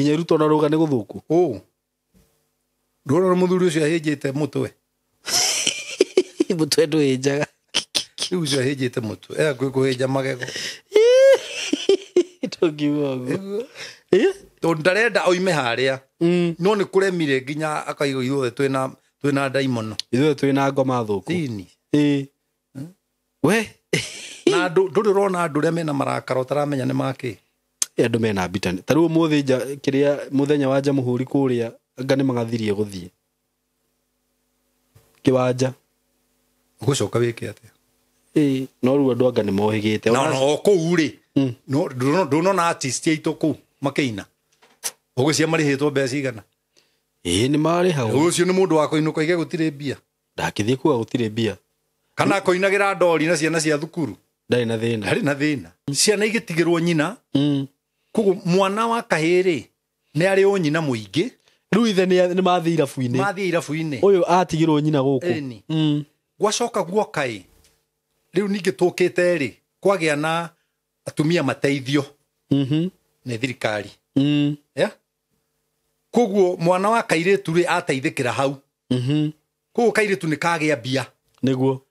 nginya ruto na ruga ni guthuku ndoro muthuri ucio ahijite mutwe mutwe ndwinjaga ucio ahijite mutwe kuhija magego togiwago to ndarenda oime haria no ni kuremire nginya akaigo ithuothe twina daimono ithuothe twina ngoma thuku ini we na nduri rona andu ria mena marakaro taramenya ni maki andu mena bitani taru muthija kiria muthenya wa Jamhuri kuria anga ni magathirie guthie kiwanja gucoka wiki atia no ru andu anga ni mohigite no ku ri no na artist aitu ku makeina ugucia marihitwo mbeca igana ni mari hau ucio ni mundu wa kuinuka ige gutire mbia ndakithie kuga gutire mbia kana koinagira ndori na ciana cia thukuru ndari na thina ciana igitigirwo nyina kugu mwana wa kahiri ni ari o nyina muingi riu ithe ni mathi irabu-ini uyu atigirwo nyina guku gwacoka guokai riu ningi tukite ri kwagia na atumia mateithio ni thirikari kugu mwana wa kairitu ri ateithikira hau kugu kairitu ni kagia mbia niguo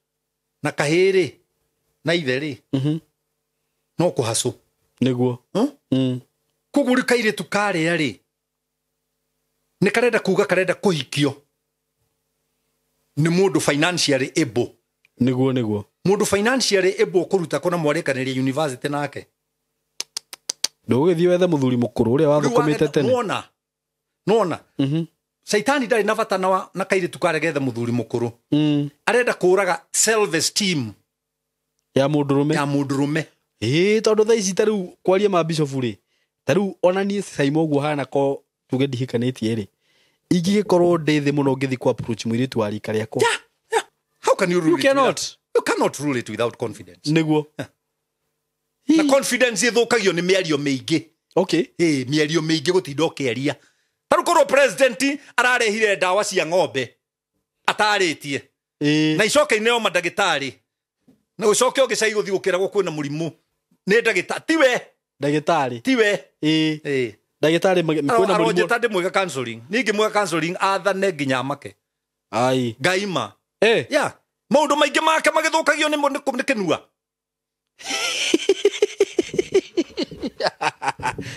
na kahiri na ithe ri no kuhacu niguo kugu ri kairitu kare ri ni karenda kuga karenda kuhikio ni mundu financially able niguo mundu financially able kuruta kona mwarekaniria university nake ndugithie wethe muthuri mukuru uria wathukumite tene nona Saitani ndari na bata na kairitu karegethe muthuri mukuru arenda kuraga self esteem ya mundurume tondu tha ici taru kwaria ma bishop ri taru onanie Simon guo hana ko tuge ndihikanitie ri ingigikorwo ndithi muno ngithi ku approach mwiritu wa rika riakwa how can you rule you cannot rule it without confidence niguo na confidence ithukagio ni miario mingi okay miario mingi gutinda ukiaria taru korwo president ararehire dawa cia ng'ombe ataritie na icoke ineo madagitari na ucoke ogicai guthi gukira kwina murimu ni dagitari tiwe dagitari kwina murimu aroje tande mwega counseling ningi mwega counseling athane nginya make ai ngaima maundu maingi make magithukagio ni kinua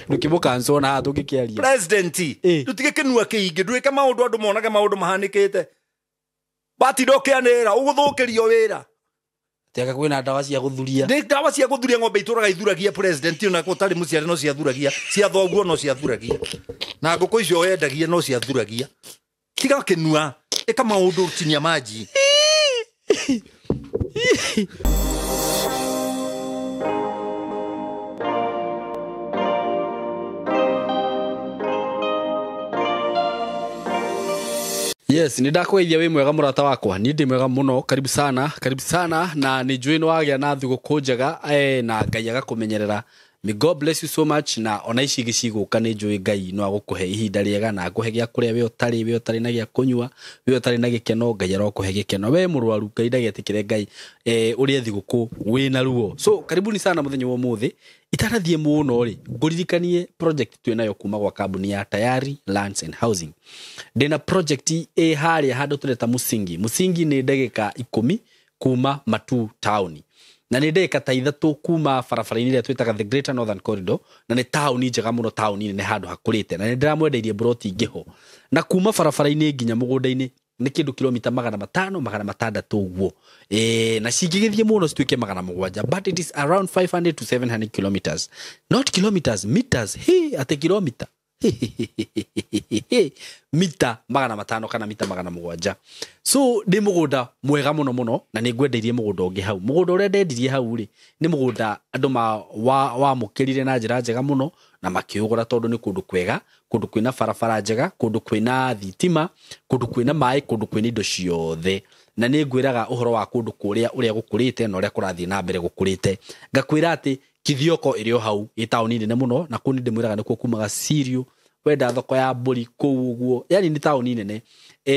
nukimukanso na tugikiaria president tutige kinua kiingi ndwike maundu andu monaga maundu mahanikite batidokianira uguthukirio wira tiaga kwina dawa cia guthuria ni dawa cia guthuria ng'ombe ituraga ithuragia president na kutari muciari no cia thuragia cia thoguo no cia thuragia na nguku icio wendagia no cia thuragia tiga kinua eka maundu tinia maji Yes, ni ndakweithia wi mwega murata wakwa ni ndi mwega muno karibu sana na ni njui no wagia na thuguku njega na Ngai agakumenyerera. May God bless you so much na ona ici giciguka ni njui Ngai no agukuhe ihinda riega na aguhe gia kuria we utari na gia kunyua we utari na gikeno Ngai arokuhe gikeno we murwaru Ngai ndagetikire Ngai uri thiguku wina ruo. So karibuni sana muthenya wa muthi itarathie muno ri nguririkanie project twinayo kuma gwa kambuni ya Tayari Lands and Housing. Ndina project haria handu tureta musingi ni ndagika 10 kuma Matu town na ni ndagika ta 3 kuma barabara-ini ria twitaga the Greater Northern Corridor na ni town njega muno town-ini ni handu hakurite na ni ndiramwendeirie broti ingiho na kuma barabara-ini nginya mugunda-ini ni kindu kilomita 500 600 uguo na cingigithie muno cituike 700 but it is around 500 to 700 kilometers not kilometers meters ate kilomita mita 500 kana mita 700 so ndi mugunda mwega muno na ni ngwendeirie mugunda ungi hau mugunda uria ndendirie hau ri ni mugunda andu wa mukirire na njira njega muno na makiugura tondu ni kundu kwega kundu kwina barabara njega kundu kwina thitima kundu kwina mai kundu kwina indo ciothe na ni ngwiraga uhoro wa kundu kuria uria gukurite na uria kurathie na mbere gukurite ngakwira ati kithioko irio hau itaoni nene muno na kuni ndimwiraga nikuo kumaga Sirio wenda thoko ya mburi kuu uguo yani ni taoni nene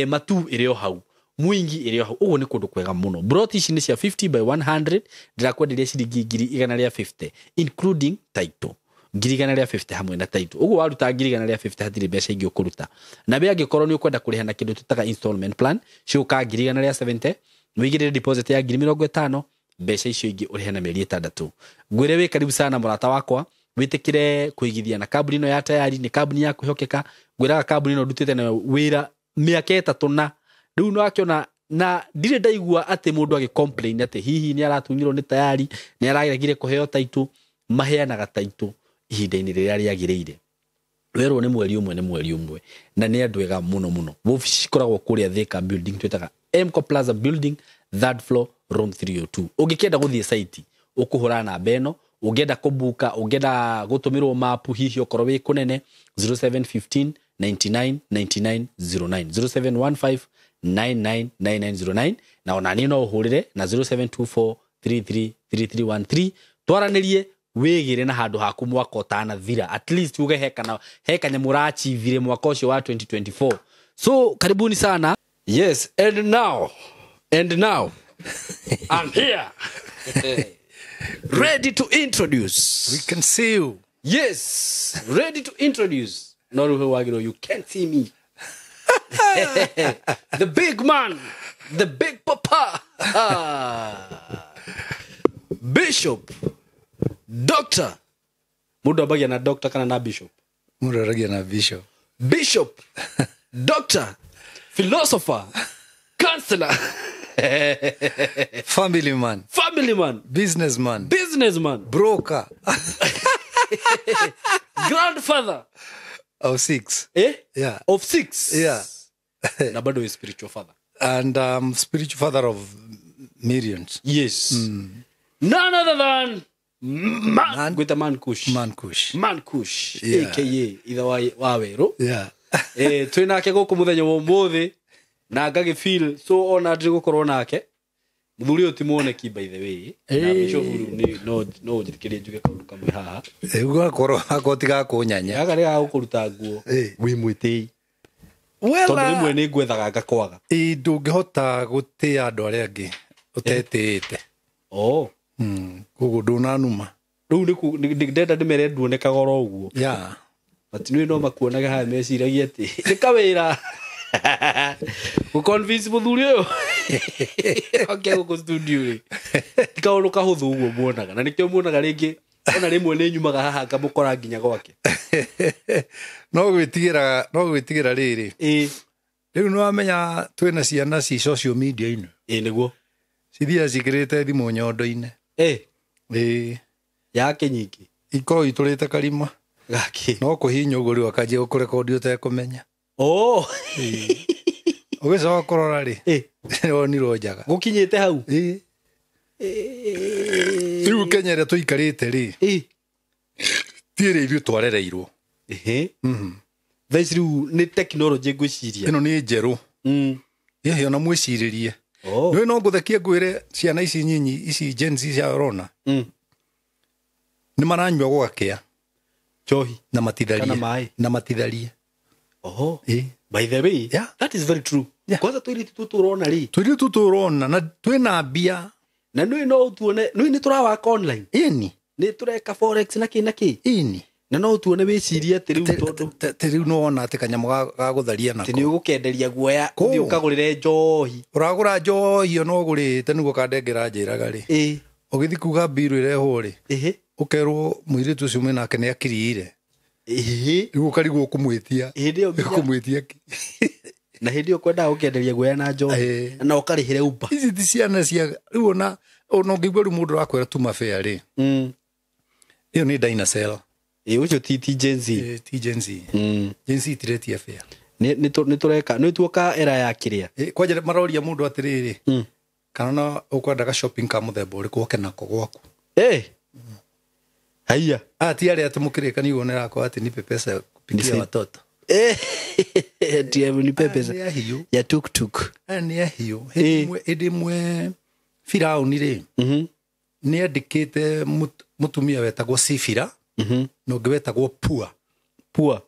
Matu irio hau Mwingi irio hau uguo ni kundu kwega muno broti ici ni cia 50 by 100 ndirakwenderia ciringi 150 including title ngirigana rĩa 50 hamwe na title uguo waruta ngirigana rĩa 50 hatirĩ mbeca ingĩ ũkũruta na be angĩkorwo nĩ ũkwenda kũrĩha na kĩndũ tutaga installment plan ciũka ngirigana rĩa 70 wĩigĩrĩre deposit ya 50,000 mbeca icio ingĩ ũrĩhe na mĩeri 6 ngwĩre wĩ karibu sana mũrata wakwa wĩtĩkire kũigithia na kambuni ĩno ya Tayari nĩ kambuni ya kwĩhokeka ngwĩraga kambuni ĩno ndutĩte na wĩra mĩaka 3 na rĩu no akĩona na ndirĩ ndaigua atĩ mũndũ agĩcomplain atĩ hihi nĩ aratunyirwo nĩ Tayari nĩ araregire kũheo title maheanaga title ihinda-inĩ rĩrĩa rĩagĩrĩire werwo nĩ mweri ũmwe na nĩ andũ ega mũno wobici cikoragwo kũrĩa Thika building twĩtaga Mco Plaza building 3rd floor room 302 ũngĩkenda gũthiĩ site ũkũhũra namba ĩno ũngĩenda kũbuka ũngĩenda gũtũmĩrwo mapu hihi okorwo wĩ kũnene 0715 99 99 09 0715 999909 na ona niĩ no ũhũrĩre na 0724 333313 twaranĩrie wĩgĩre na handũ haku mwaka ũtanathira at least uge he kanyamũ ũrachivire mwaka ũcio wa 2024 so karibuni sana yes and now I'm here ready to introduce We can see you. yes ready to introduce no wagiro you can't see me the big man the big papa Bishop Doctor muda abagia na doctor kana na bishop Muraragia na bishop. Bishop Doctor Philosopher Counselor Family man. Businessman. Broker. Grandfather Of 6. Yeah. Of 6 Yeah. na bado is spiritual father And spiritual father of millions. yes none other than Man Kush Yeah. aka itha wa Weru Yeah. twinake guku muthenya wa umuthi na ngagi feel so honored gukorwo nake muthuri uyu ti muoneki by the way na bishop ni no njithikirie njuge kaundu kamwe haha Ego akoro akotiga kunyanya. aga ri gukuruta nguo wi mwitei Well, tondu rimwe ni ngwethaga ngakwaga ndungihota gutia andu aria angi utetete. Koguo ndunanuma. Riu ni ndenda ndimere nduonekaga oro uguo Yeah. matinu no makuonaga haha meciragia ati ni kawira ku convince muthuri uyu okay guku studio ri tikaunu kahuthu uguo muonaga na nikio muonaga ringi ona rimwe ni nyumaga haha ngamukora nginya gwake No gwitigira riri riu no amenya twina ciana ci social media ino niguo cithia cikirite thimu nyondo-ine yake nyingi iko iturite karima gaki no kuhinya uguo riu akanjia gukurekondi utekumenya ugicoka kurora ri wonirwo njaga gukinyite hau riu Kenya ria tuikarite ri tiire ithuĩ twarereirwo thaici riu ni technology ngwiciria ino ni njeru yehe ona mwiciririe nĩ no ngũthekie ngwĩre ciana ici nyinyi ici Gen Z cia rona nĩ maranyua gwakĩa chohi na matitharie kana mai na matitharie by the way Yeah. that is very true kwanza twiriti tuturona ri twiri tuturona na twina mbia na no tuone ni turawaka online ini ni tureka forex na ki ini na no tuone wiciria ati riu tondu riu no ona ati kanyamũ ga gũtharia nako ni ugukenderia guoya uthi ukagurire njohi uragura njohi no gurite niguo kandengera njiraga ri ugithi kuga biru irehwo ri ukerwo muiritu ucio mwena nake ni akiriire riu ukarigwo kumwitia kumwitia na hindi ukwenda ukenderia guoya na njohi na ukarihire upa ici ti ciana cia riu ona ngigwa riu mundu arakwira tuma fair ri iyo ni dinosaur ucio ti Gen Z ti Gen Z Gen Z tiretia fair ni tureka ni tuoka era ya kiria kwanja maroria mundu atiriri kana no ukwendaga shopping ka muthemba uri kuoke nako gwaku haya ti aria atumukirika ni wonera ko ati nipe pesa kupikia watoto ni pesa ya tuk ni hiyo edimwe Firauni ri ni andikite mutumia wetagwo Sifira no ngwetagwo Pua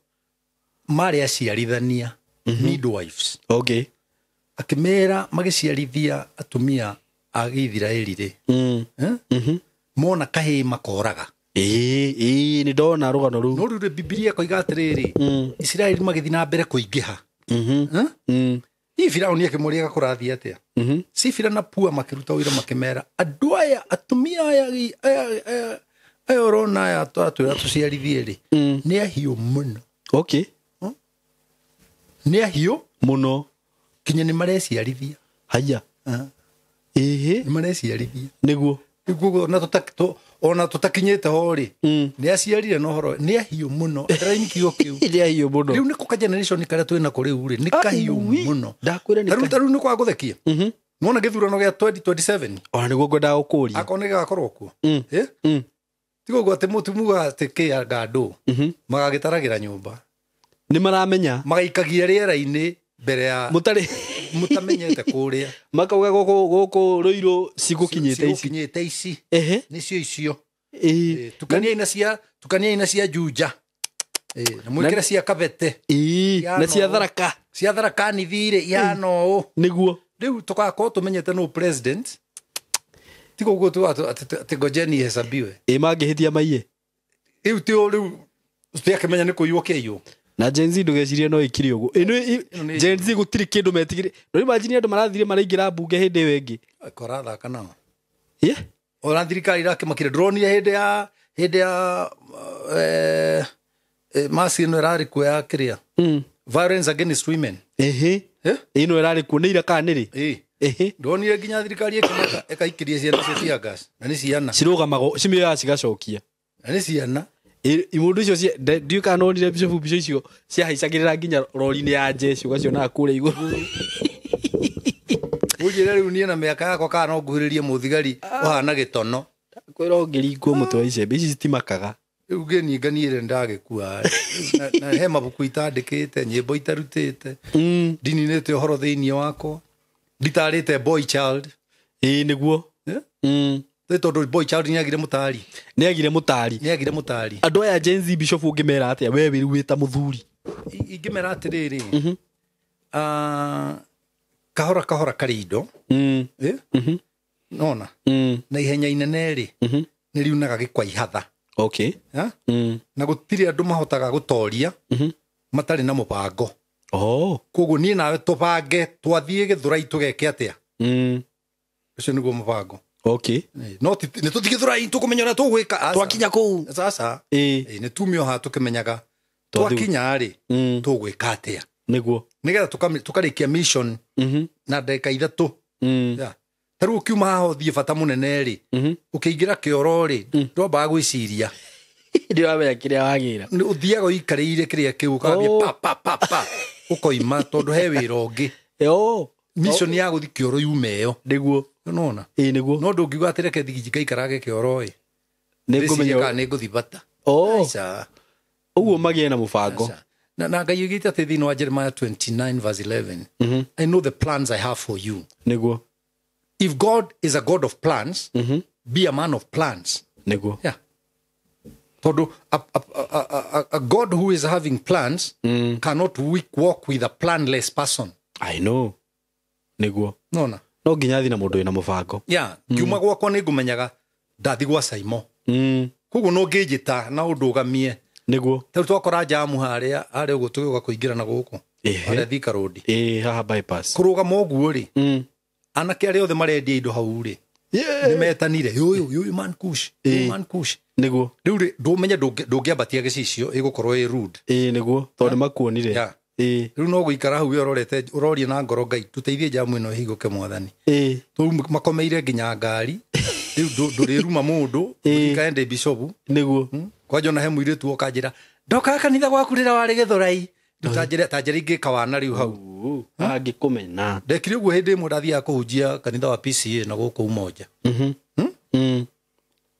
mari aciarithania midwives akimera magiciarithia atumia a Githiraeli ri mona kahii makoraga Ni ndona rugano ru no riu Biblia koiga atiriri Israeli magithi na mbere kuingiha Hii Firauni akimũria gakũrathi atia si Fira na Pua makiruta wĩra makimera andũ aya atumia aya urona aya twatwĩra tũciarithie rĩ nĩ ahiũ mũno okay nĩ ahiũ mũno kinya nĩ mareciarithia haya nĩ mareciarithia nĩguo ona tutakinyite ho ri ni aciarire no horo ni ahiũ mũno ndaraini kigo kiu ni ahiũ mũno riu ni ku generation kara twina kuri uri ni kahiũ mũno ndakwĩra ni riu ni kwa guthekia nona githurano gia 2027 ona nĩguo ngwendaga gũkũria akone gakorwo kuo tigo gwa temuga teke ngandũ magagĩtaragira nyũmba ni maramenya magaikagia rĩera-inĩ mbere ya mutamenyete kuria makauga gũkũ Ruiru cigukinyĩte ici nicio icio tukania ina cia Juja na mwikira cia Kabete na cia Tharaka nithire yano niguo riu tugakorwo tumenyete no president tigo guo tu atigojeni hesabiwe mangĩhĩtia maiye riu riu tũtiakĩmenya nĩ kũiywo kĩiywo na Gen Z ndũgecirie no ikiri uguo Gen Z gũtirĩ kĩndũ metigire no imagine andũ marathire maraingĩra mbunge hĩndĩ ĩyo ĩngĩ korathaka nao ona thirikari irakimakire ndronire hĩndĩ ya masi ĩno ĩrarĩ kuo ya kĩrĩa violence against women ĩno ĩrarĩ kuo nĩ ira kana nĩrĩ ndronire nginya thirikari ĩkaikĩria ciana cia tear gas na nĩ ciana cirũgamago cimioya cigacokia na nĩ ciana imundu icio ndiũ kana onire bicu icio ciahaicagĩrĩra nginya rori-inĩ ya jeshi ugacionaga kũrĩa igũrũ ujire riu nie na mĩaka yakwa kana no nguhĩrĩrie mũthigari ũhana gĩtono kwĩra ũngĩringwo mũtwe wa icembe ici citimakaga riu ngĩninganiire ndagĩkua na he mabuku itandĩkĩte nyĩmbo itarutĩte ndininĩte ũhoro thĩinĩ wakwa nditarĩte boy child nĩguo tondũ boy child nĩagire mũtari andũ aya Gen Z bishop ũngĩmera atĩa we wĩruĩta mũthuri ingĩmera atĩrĩrĩ kahora karĩ indo nona na ihenya inene rĩ nĩ riunaga gĩkwa ihatha na gũtirĩ andũ mahotaga gũtoria matarĩ na mũbango koguo niĩ nawe tũbange twathiĩ Gĩthũrai tũgeke atĩa ũcio nĩguo mũbango no nĩ tũthiĩ Gĩthũrai tũkũmenya ũrĩa tũgwĩka twakinya kũu sasa nĩ tumio haha tũkĩmenyaga twakinya rĩ tũgwĩka atĩa nĩguo nĩgetha tũkarĩkia mission na ndagĩka ithatũ ta rĩu ũkiuma haha ũthiĩ bata mũnene rĩ ũkĩingĩra kĩoro rĩ ndwambaga gwĩciria ndĩramenya kĩrĩa wagĩra ũthiaga ũikarĩire kĩrĩa kĩu ũkambia pa ũkoima tondũ he wĩra ũngĩ mission ya gũthiĩ kĩoro yuma ĩyo nĩguo nona nĩguo no ndũngiuga atĩ reke thigi njikaikarage kĩoro ĩ nĩ ngũthiĩ bata ũguo magĩe na mũbango na Ngai oigĩte atĩ thĩinĩ wa Jeremiah 29 verse 11 I know the plans I have for you nĩguo if God is a God of plans be a man of plans nĩguo tondũ a God who is having plans cannot walk with a planless person I know nĩguo nona no nginya thiĩ na mũndũ wĩna mũbango ngiuma gwakwa nĩ ngũmenyaga ndathi gwa Saimo koguo no ngĩnjĩta na ũndũgamie nĩguo tarĩu twakora jamu harĩa ũguo tũgĩũka kũingĩra na gũkũ harĩa Thika Road haha bypass kũrũgama ũguo rĩ anake arĩa othe marendia indo hau rĩ nĩ metanire yũyũ man kush nĩguo rĩu rĩ ndũmenye ndũngĩambatia gĩcicio ĩgũkorwo ĩ rude nĩguo tondũ makuonire rĩu no gũikara hau ũroria na ngoro Ngai tũteithie jamu ĩno ĩhingũke Mwathani tũu makomeire nginya ngari rĩu ndũrĩruma mũndũ kaende bishop nĩguo kwanja ona he mũirĩtu ũkanjĩra ndoka kanitha gwaku rĩrĩa warĩ Gĩthũrai tanjĩra ingĩka wana rĩu hau angĩkũmena ndekire ũguo hĩndĩ ĩmwe ndathiaga kũhunjia kanitha wa PCA na gũkũ Umoja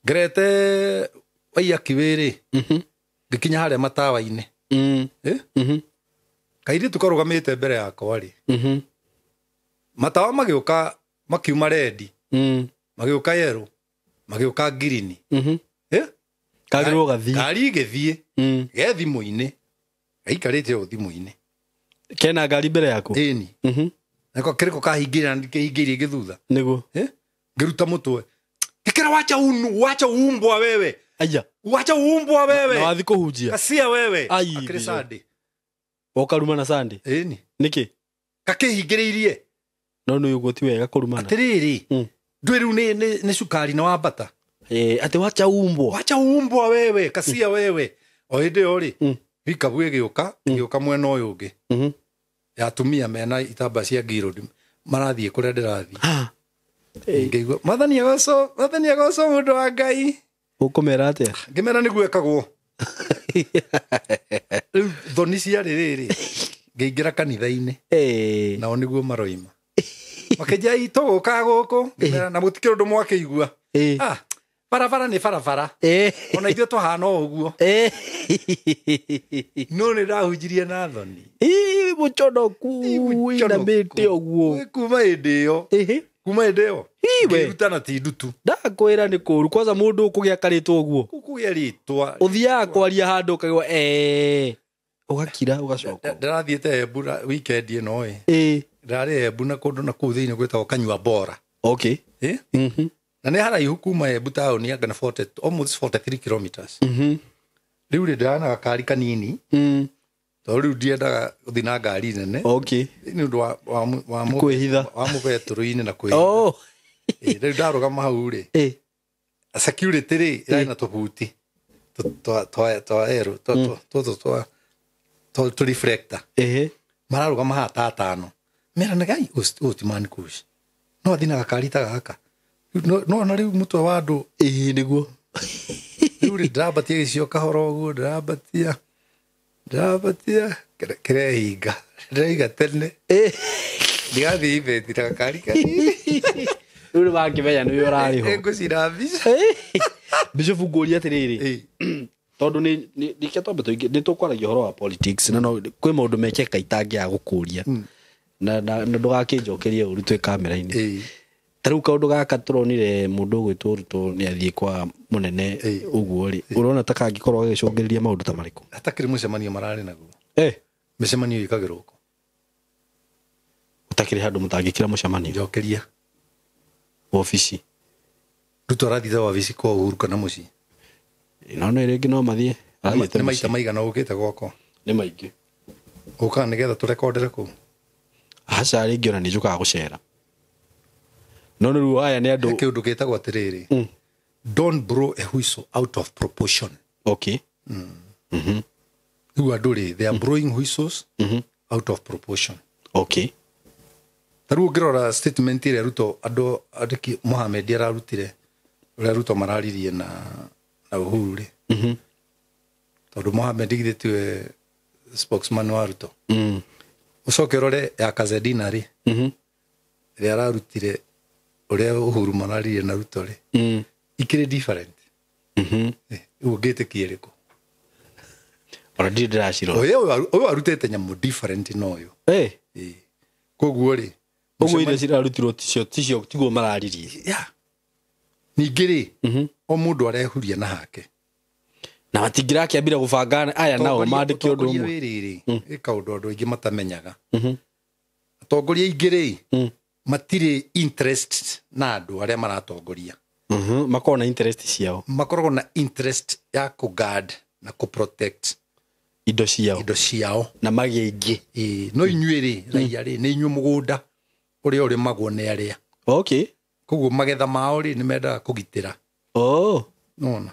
ngerete waiyaki wĩrĩ ngĩkinya harĩa matawa-inĩ kairĩtu karũgamĩte mbere yakwa rĩ matawa magĩũka makiuma rendi magĩũka yero magĩũka ngirini kagĩrwo gathi ngari igĩthiĩ ge thimũ-inĩ gaikarĩte o thimũ-inĩ kena ngari mbere yaku ĩni nako kĩrĩko kahingĩire na kĩhingĩirie gĩthutha nĩguo ngĩruta mũtwe gĩkĩra wacha umbwa wewe aya wacha umbwa na wewe wathi kuhunjia kasia wewe Ai, akire bizo. Sunday okaruma na Sunday eni niki kakihingiriirie no no yugo ti wega kurumana atiriri ndwi riu ni cukari na wambata ati wacha umbwa wacha umbwa wewe kasia wewe o hindi o ri ikabu giuka mwena uyu ungi ya atumia mena itamba cia ngiro marathie kuria ndirathie ngigua mathani agoco mundu wa Ngai ukumera atia ngimera niguo ekagwo riu thoni cia ririri ngeingira kanitha-ini nao niguo maroima makejai tuguka guku ngimera na mutikiro ndu mwakeigua barabara ni barabara ona ithuĩ tũhana ũguo no nĩ ndahunjirie na thoni mũconoku inamĩte ũguo kuma hĩndĩ ĩyo ngĩrutana ti ndutu ndakwĩra nĩ kũru kwanza mũndũ ũkũgĩa karĩtwo ũguo kũgĩa rĩtwa ũthiaga kwaria handũ ũkagwa ũgakira ũgacoka ndĩrathiĩte Embu weekend ĩno ndarĩ Embu na kũndũ na kũu thĩinĩ gwĩtagwo Kanyua Bora na nĩ haraihu kuma Embu taũni anga na almost 43 kilometers rĩu rĩ ndĩrana gakari kanini tondũ rĩu ndiendaga gũthiĩ na ngari nene nĩ ũndũ wa mũbetũrũ-inĩ na kwĩhitha rĩu ndarũgama hau rĩ security rĩ ĩrarĩ na tũbuti twa aero tũtũ twa reflector mararũgama haha ta atano meranaga ũyũ ti man kush no athiĩ na gakari ta gaka no na riu mutwe wa andu niguo riu ri ndabatia gicio kahoro uguo ndabatia kirehinga ndaiga tene ndigathi ibeti na gakari kanini riu ni bakimenya niwe urariho ngũcira mbica Bishop ngũria atiriri tondu ni ketombe ni tukwaragia horo wa politics na no kwi maundu mekeka itangia gukuria na ndugakinjokerie uru twi kamera-ini Taru kaundu gaka turonire mundu gwitwo Ruto ni athie kwa munene uguo ri urona ta kangikorwo agicungiriria maundu ta mariku atakiri mucemanio marari naguo micemanio ikagirwo ko utakiri handu mutangikira mucemanio njokeria ofici Ruto arathi za ofici kwa Uhuru kana muci no ringi no mathie ni maita maigana ukite gwako ni maingi uka nigetha turekondere ku aca ringi ona ni njukaga gucera no riu aya ni andu kiundu gitagwo atiriri don't blow a whistle out of proportion riu andu ri they are blowing whistles out of proportion taru ngirora statement ire Ruto andu andiki Mohamed ararutire uria Ruto mararirie na Uhuru ri tondu Mohamed igithitwe spokesman wa Ruto ucoke rore ya Kazedina ri ria ararutire uria Uhuru mararirie na Ruto ri ikire different ugite kieriku ora ndiraciro uyu arutete nyamu different noyo koguo ri uguo ire cirarutirwo ticio tiguo mararirie ningi ri o mundu arehuria na hake na matingira kiambira gubanga aya nao mandike undu umwe riri ikaundu andu aingi matamenyaga atongoria aingi ri matire interest na andu aria maratongoria makona interest ciao makoragwo na interest ya ku guard na ku protect indo ciao na magiingi no inyuiri raia ri ni inyu mugunda uria uri magwo ne aria koguo magetha mao ri ni mendaga kugitira nona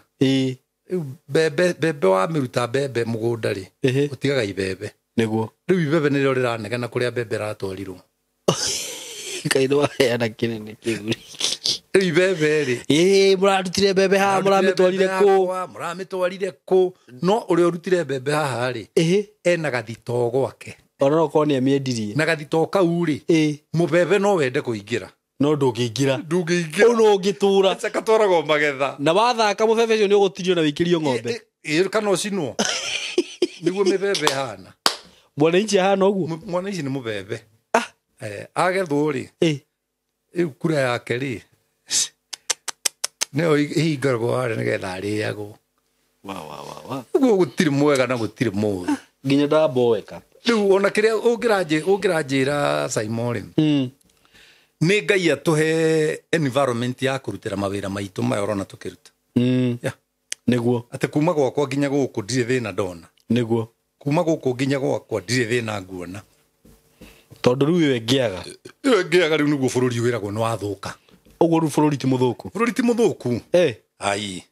bebe wa miruta bebe mugunda ri utigaga ibebe niguo riu ibebe ni rio riranegena kuria bebe ratwarirwo kaidwa yana kinene kiguri ibebe ri muratutire bebe ha muramitwarire ku no uria urutire bebe haha ri ena gathito gwake ona ko ni amiendirie na gathito kau ri mubebe no wende kuingira no ndungiingira uno ngitura katwarago magetha na wathaka mubebe cio ni ugutirio na wikirio ng'ombe kana ucinwo niguo mibebe hana mwananchi hana uguo mwananchi ni mubebe agethwo ri iu kura yake ri neo ihingarwo ari nigetha ariagwo uguo gutiri mwega na gutiri mũru nginya ndamboeka riu ona kiria ungiranjira Simon ni Ngai atuhe environment ya kurutira mawira maitu mayorona tukiruta niguo ate kuma gwakwa nginya guku ndirĩ thĩna ndona niguo kuma guku nginya gwakwa ndirĩ thĩna nguona tondu riu iwe ngiaga ngĩaga rĩu nĩguo bũrũri wĩragwo nĩ wathũka ũguo rĩu bũrũri ti mũthũku bũrũri ti mũthũku ai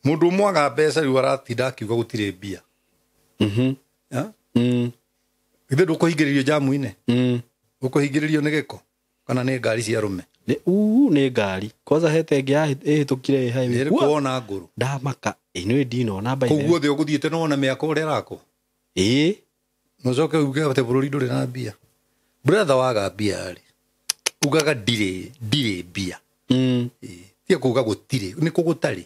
mũndũ ũmwe aga mbeca rĩu aratinda akiuga gũtirĩ mbia ithe ndũkũhingĩrĩrio jamu-inĩ ũkũhingĩrĩrio nĩ gĩko kana nĩ ngari cia rũme nĩ ngari kwanza hete ĩngĩ ĩhĩtũkire highway nĩrĩkuona ngũrũ ndamaka nĩwe ndinona mbaithe kũu guothe ũgũthiĩte nona mĩaka ũrĩa ĩrakwo nocoke uge atĩ bũrũri ndũrĩ na mbia brother waga mbia rĩ ugaga ndirĩ mbia tia kuga gũtirĩ nĩ kũ gũtarĩ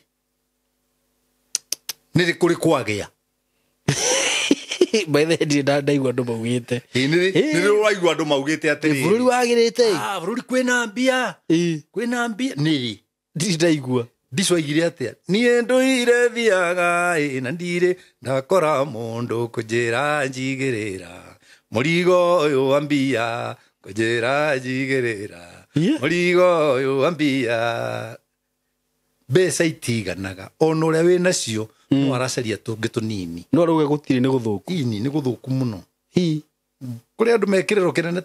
nĩ kũrĩ kwagĩa baithe ndirĩ ndaigua andũ maugĩte nĩ ũraigua andũ maugĩte atĩrĩ bũrũri wagĩrĩte bũrũri kwĩna mbia nĩrĩ ndirĩ ndaigua ndicoigire atĩa niĩ ndũire thiaga na ndirĩ ndakora mũndũ kũnjĩra njigĩrĩra mũrigo ũyũ wa mbia kũnjĩra njigĩrĩra mũrigo ũyũ wa mbia mbeca itiganaga ona ũrĩa wĩ nacio no aracaria tũngĩ tũnini no arauga gũtirĩ nĩ gũthũku nĩ gũthũku mũno kũrĩ andũ mekĩrĩro kĩnene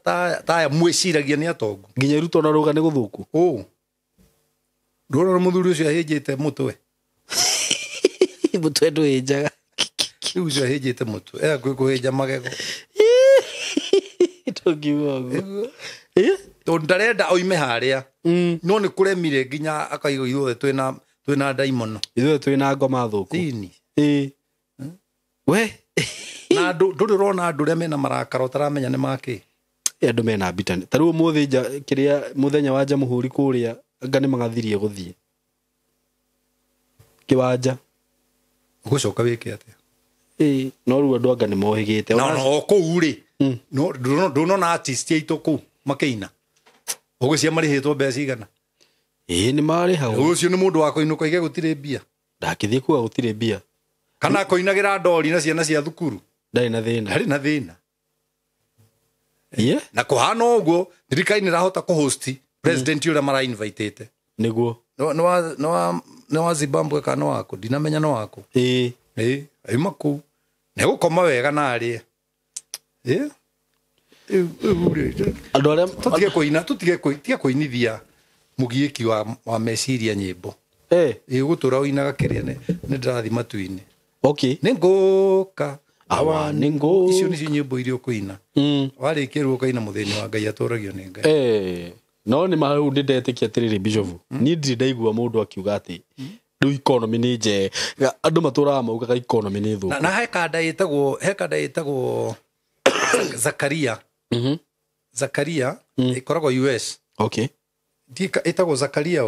ta aya mwĩciragia nĩ atongu nginya Ruto na arauga nĩ gũthũku ndũrona mũthuri ũcio ahĩnjĩte mũtwe mũtwe ndũhĩnjaga rĩu ũcio ahĩnjĩte mũtwe kwĩkũhĩnja magego tũngiuga ũguo tondũ ndarenda oime harĩa no nĩ kũremire nginya akaiga ithuothe twĩna ndaimono ithuothe twĩna ngoma thũku we na ndũrĩ ũrona andũ ũrĩa mena marakara ũtaramenya nĩ makĩ andũ mena mbitani ta rĩu ũmũthĩ kĩrĩa mũthenya wa Jamhuri kũrĩa anga nĩ magathirie gũthiĩ kĩwanja ũgũcoka wĩke atĩa no rĩu andũ anga nĩ mohĩgĩte no kũu rĩ ndũnona artist aitũ kũu makĩina ũgũcia marĩhĩtwo mbeca igana nĩ marĩhagwo ũcio nĩ mũndũ wa kũinũka ige gũtirĩ mbia ndakĩthiĩ kuga gũtirĩ mbia kana kũinagĩra ndori na ciana cia thukuru ndarĩ na thĩna na kũhana ũguo thirikari nĩ ĩrahota kũhost president ũrĩa marainvitĩte nĩguo nĩ wa Zimbabwe kana wako ndinamenya no wako aima kũu nĩ gũkoma wega na arĩa andũ arĩa tũtige kũinithia mũgiĩki wa meciria nyĩmbo gũtũra ũinaga kĩrĩa nĩ ndĩrathi matu-inĩ nĩ ngũka awa nĩ ngũ icio nĩcio nyĩmbo iria ũkũina warĩkia rĩu ũkaina mũthĩni wa Ngai atũragio nĩ Ngai no nĩ mahau ndĩndetĩkia atĩrĩrĩ Bishop niĩ ndirĩ ndaigua mũndũ akiuga atĩ rĩu economy nĩ njega andũ matũraga maugaga economy nĩ thũku na he kanda ĩtagwo Zakaria ĩkoragwo US ĩtagwo Zakaria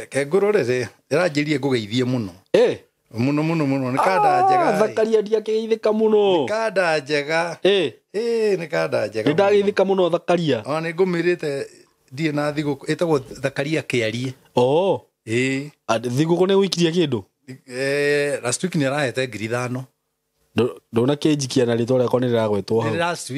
kengũrorere ĩranjĩrie ngũgeithie mũno mũno nĩ kanda njega Zakaria ndiakĩgeithĩka mũno nĩ kanda njega nĩ kanda njega nĩndageithĩka mũno Zakaria nĩ ngũmĩrĩte ndirĩ na thigũkũ ĩtagwo Zakaria kĩarie thigũkũ nĩ gũikirie kĩndũ last week nĩ arahete 5,000 ndona kĩnjikia na rĩtwa rĩakwa nĩ rĩragwetwo hau last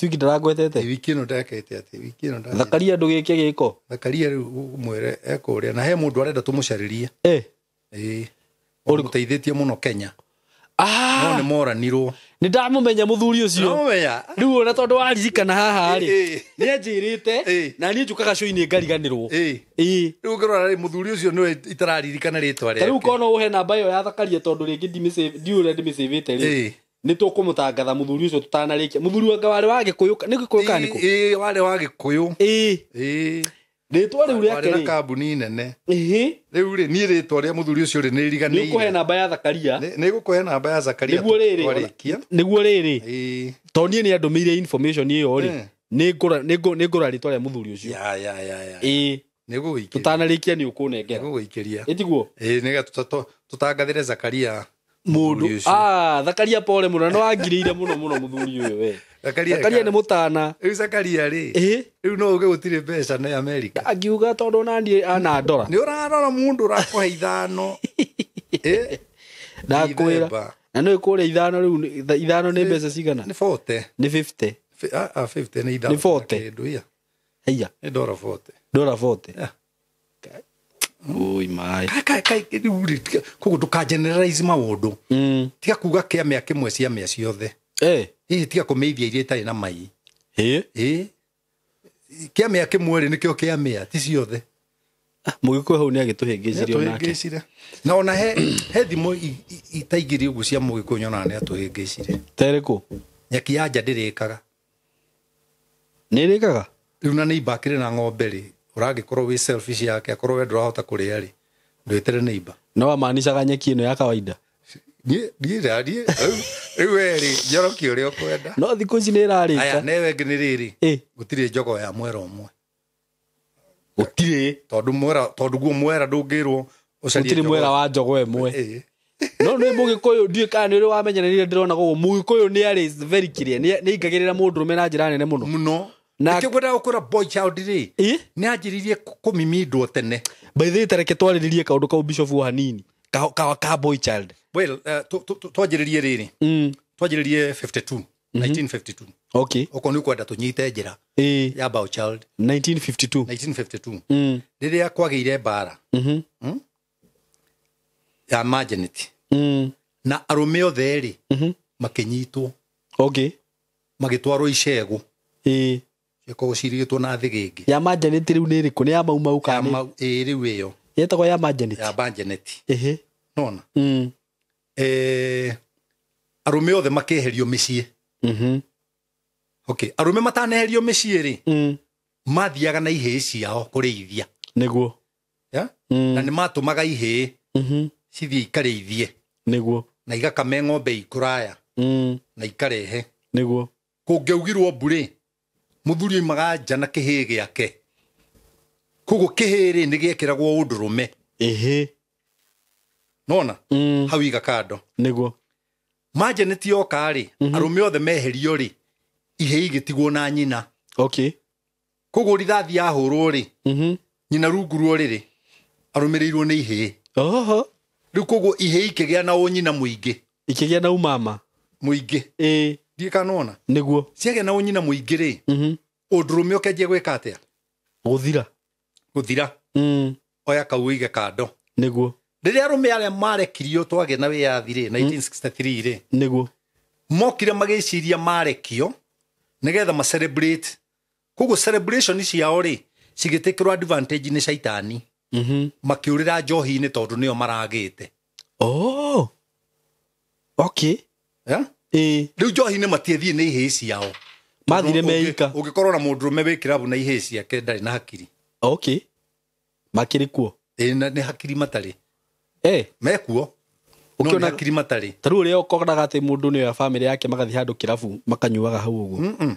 week ndaragwetete wiki ĩno ndekete atĩ wiki ĩno Zakaria ndũgĩke gĩko Zakaria rĩu mwere ekũrĩa na he mũndũ arenda tũmũcarĩrie ũrĩgũteithĩtie mũno Kenya no nĩ moranirwo nĩ ndamũmenya mũthuri ũcio rĩu ona tondũ waririkana haha rĩ nĩ anjĩrĩte na niĩ njũkaga show-inĩ ngariganĩrwo rĩu ngĩrora rĩ mũthuri ũcio nĩwe itararirikana rĩtwa rĩake rĩu kono ũhe namba ĩyo ya Zakaria tondũ rĩngĩ ndiũ ũrĩa ndĩmĩcĩvĩte rĩ nĩ tũkũmũtangatha mũthuri ũcio tũtanarĩkia mũthuri wanga warĩ wa Gĩkũyũ nĩ Gĩkũyũ kana nĩkũ warĩ wa Gĩkũyũ rĩtwa rĩu rĩake rĩ kambuni nene rĩu rĩ niĩ rĩtwa rĩa mũthuri ũcio rĩ nĩ riganĩire nĩ ũkũhe namba ya Zakaria nĩ gũkũhe namba ya Zakaria nĩguo rĩrĩ tondũ niĩ nĩ andũmĩire information ĩyo rĩ nĩ ngũra rĩtwa rĩa mũthuri ũcio tũtanarĩkia nĩ ũkũnengera ĩtiguo nĩgetha tũtangathĩre Zakaria mũndũ Zakaria pole mũno no angirĩire mũno mũthuri ũyũ we Zakaria nĩ mũtana rĩu Zakaria rĩ rĩu no uge gũtirĩ mbeca nĩ Amerika angiuga tondũ naniĩ ana ndora nĩ ũrarora mũndũ ũrakũhe 5 ndakwĩra na no ĩkũrĩa 5 rĩu 5 nĩ mbeca cigana nĩ 40 nĩ 50 50 nĩ 40 haiya nĩ $40 oi mai koguo ndukageneralize maundu tiga kuga kiamea kimwe ciamea ciothe tiga kumeithia iria itarĩ na mai kiamea kimwe rĩ nĩkĩo kiamea ti ciothe Mũgĩkũyũ hau nĩ agĩtũhĩngĩcirie onake na ona he thimũ itaingĩri ũguo cia Mũgĩkũyũ nyonaga nĩ atũhĩngĩcire terĩkũ nyaki ya nja ndĩrĩkaga nĩ ĩrĩkaga rĩu na neighbor akĩrĩ na ng'ombe rĩ ũragĩkorwo wĩ selfish yake akorwo we ndũrahota kũrĩa rĩ ndwĩtere neighbor no amaanishaga nyeki ĩno ya kawaida rĩu werĩ njoroki ũrĩa ũkwenda no thikũ ici nĩ ĩrarĩka aya newe ngĩ nĩ rĩrĩ gũtirĩ njogo ya mwera ũmwe gũtirĩ tondũ guo mwera ndũngĩrwo gũtirĩ mwera wa njogo ĩmwe no nĩ Mũgĩkũyũ ndiĩ kana nĩ ũrĩ wamenyanĩrire ndĩrona koguo Mũgĩkũyũ nĩ arĩ very clear nĩ aingagĩrĩra mũndũrũme na njĩra nene mũno nĩkĩo ngwenda gũkũra boy child rĩ nĩ anjĩrĩirie kũmimindwo tene by the way tareke twarĩrĩrie kaũndũ kau Bishop hanini ka boy child well twanjĩrĩrie rĩrĩ twanjĩrĩrie 1952 okay oko nĩ kwenda tũnyite njĩra ya boy child 1952 rĩrĩa kwagĩire mbara ya marginity na arũme othe rĩ makĩnyitwo okay magĩtwarwo icegũ ciakorwo cirigĩtwo na thĩgĩngĩ ya marginity rĩu nĩ ĩrĩkũ nĩ ya mau kana rĩu ĩyo yetagwo ya marginity nona arũme othe makĩeherio mĩciĩ okay arũme mataneherio mĩciĩ rĩ mathiaga na ihĩĩ ciao kũrĩithia nĩguo na nĩ matũmaga ihĩĩ cithiĩ ikarĩithie nĩguo na igakame ng'ombe ikũraya na ikarehe nĩguo kũngĩaugirwo mbũrĩ mũthuri oimaga nja na kĩhĩĩ gĩake koguo kĩhĩĩ rĩ nĩ gĩekĩragwo ũndũrũme nona hau iga kando nĩguo marginity yoka rĩ arũme othe meherio rĩ ihĩĩ igĩtigwo na nyina okay koguo rithathi yahũrwo rĩ nyina rungu rwo rĩrĩ arũmĩrĩirwo nĩ ihĩĩ rĩu koguo ihĩĩ ikĩgĩa na ũnyina mũingĩ ikĩgĩa na umama mũingĩ ndiĩ kanona nĩguo ciagĩa na ũnyina mũingĩ rĩ ũndũrũme ũkenjia gwĩka atĩa gũthira oya kau ũige kando nĩguo rĩrĩa arũme arĩa marekirio twagĩa na wĩyathi rĩ 1963 rĩ nĩguo mokire magĩciria marekio nĩgetha ma celebrate koguo celebration ciao rĩ cigĩtĩkĩrwo advantage nĩ caitani makĩũrĩra njohi-inĩ tondũ nĩo maragĩte okay rĩu njohi-inĩ matiethiĩ nĩ ihĩĩ ciao mathire meika ũngĩkorwo na mũndũrũme wĩ kĩrabu na ihĩĩ ciake ndarĩ na hakiri okay makĩrĩ kuo nĩ hakiri matarĩ mekuo no hakiri matarĩ ta rĩu ũrĩa ũkoraga atĩ mũndũ nĩoya famĩlĩ yake magathiĩ handũ kĩrabu makanyuaga hau ũguo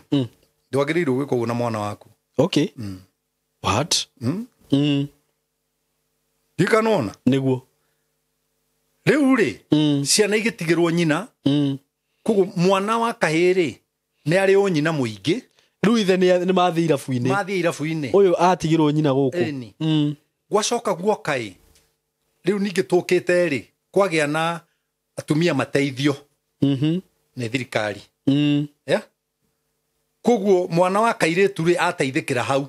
ndwagĩrĩirwo gwĩka ũguo na mwana waku okay what ndikanona nĩguo rĩu rĩ ciana igĩtigĩrwo nyina koguo mwana wa kahĩĩ rĩ nĩ arĩ ũnyina mũingĩ rĩu ithe nĩ mathiĩ irabu-inĩ ũyũ atigĩrwo nyina gũkũ gwacoka guoka ĩ rĩu ningĩ tũkĩte rĩ kwagĩa na atumia mateithio nĩ thirikari koguo mwana wa kairĩtu rĩ ateithĩkĩra hau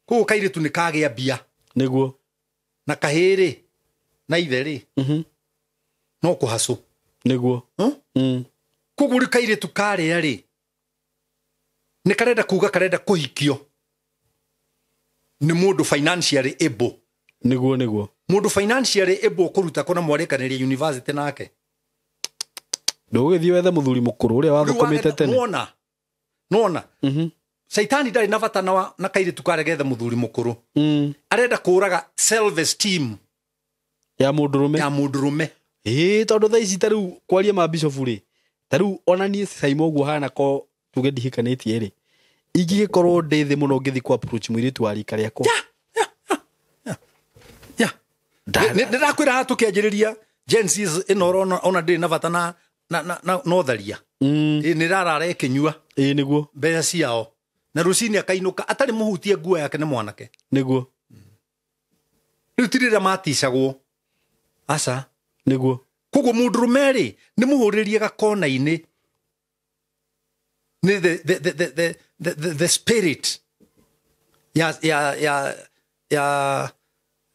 koguo kairĩtu nĩ kagĩa mbia nĩguo na kahĩĩ rĩ na ithe rĩ no kũhacũ nĩguo koguo rĩ kairĩtu karĩa rĩ nĩ karenda kuga karenda kũhikio nĩ mũndũ financially able nĩguo mũndũ financially able kũruta kũna mwarĩkanĩria university nake ndũgũgĩthiĩ wethe mũthuri mũkũrũ ũrĩa wathũkũmĩte tene nona caitani ndarĩ na bata na kairĩtu karegethe mũthuri mũkũrũ arenda kũraga self esteem ya mũndũrũme tondũ thaa ici ta rĩu kwaria ma Bishop rĩ ta rĩu ona niĩ Simon ũguo hana ko tuge ndihikanĩtie rĩ ingĩgĩkorwo ndĩ thĩ mũno ngĩthiĩ ku approach mũirĩtu wa rika rĩakwa nĩndakwĩra ha tũkĩanjĩrĩria Gen Z ĩno ona ndĩrĩ na bata na ũtharia nĩrarara ĩkĩnyua nĩguo mbeca ciao na rũcinĩ akainũka atarĩ mũhutie nguo yake nĩ mwanake nĩguo rĩu ti rĩrĩa maticagwo aca nĩguo koguo mũndũrũme rĩ nĩ mũhũrĩrie gakona-inĩ nĩ the spirit ya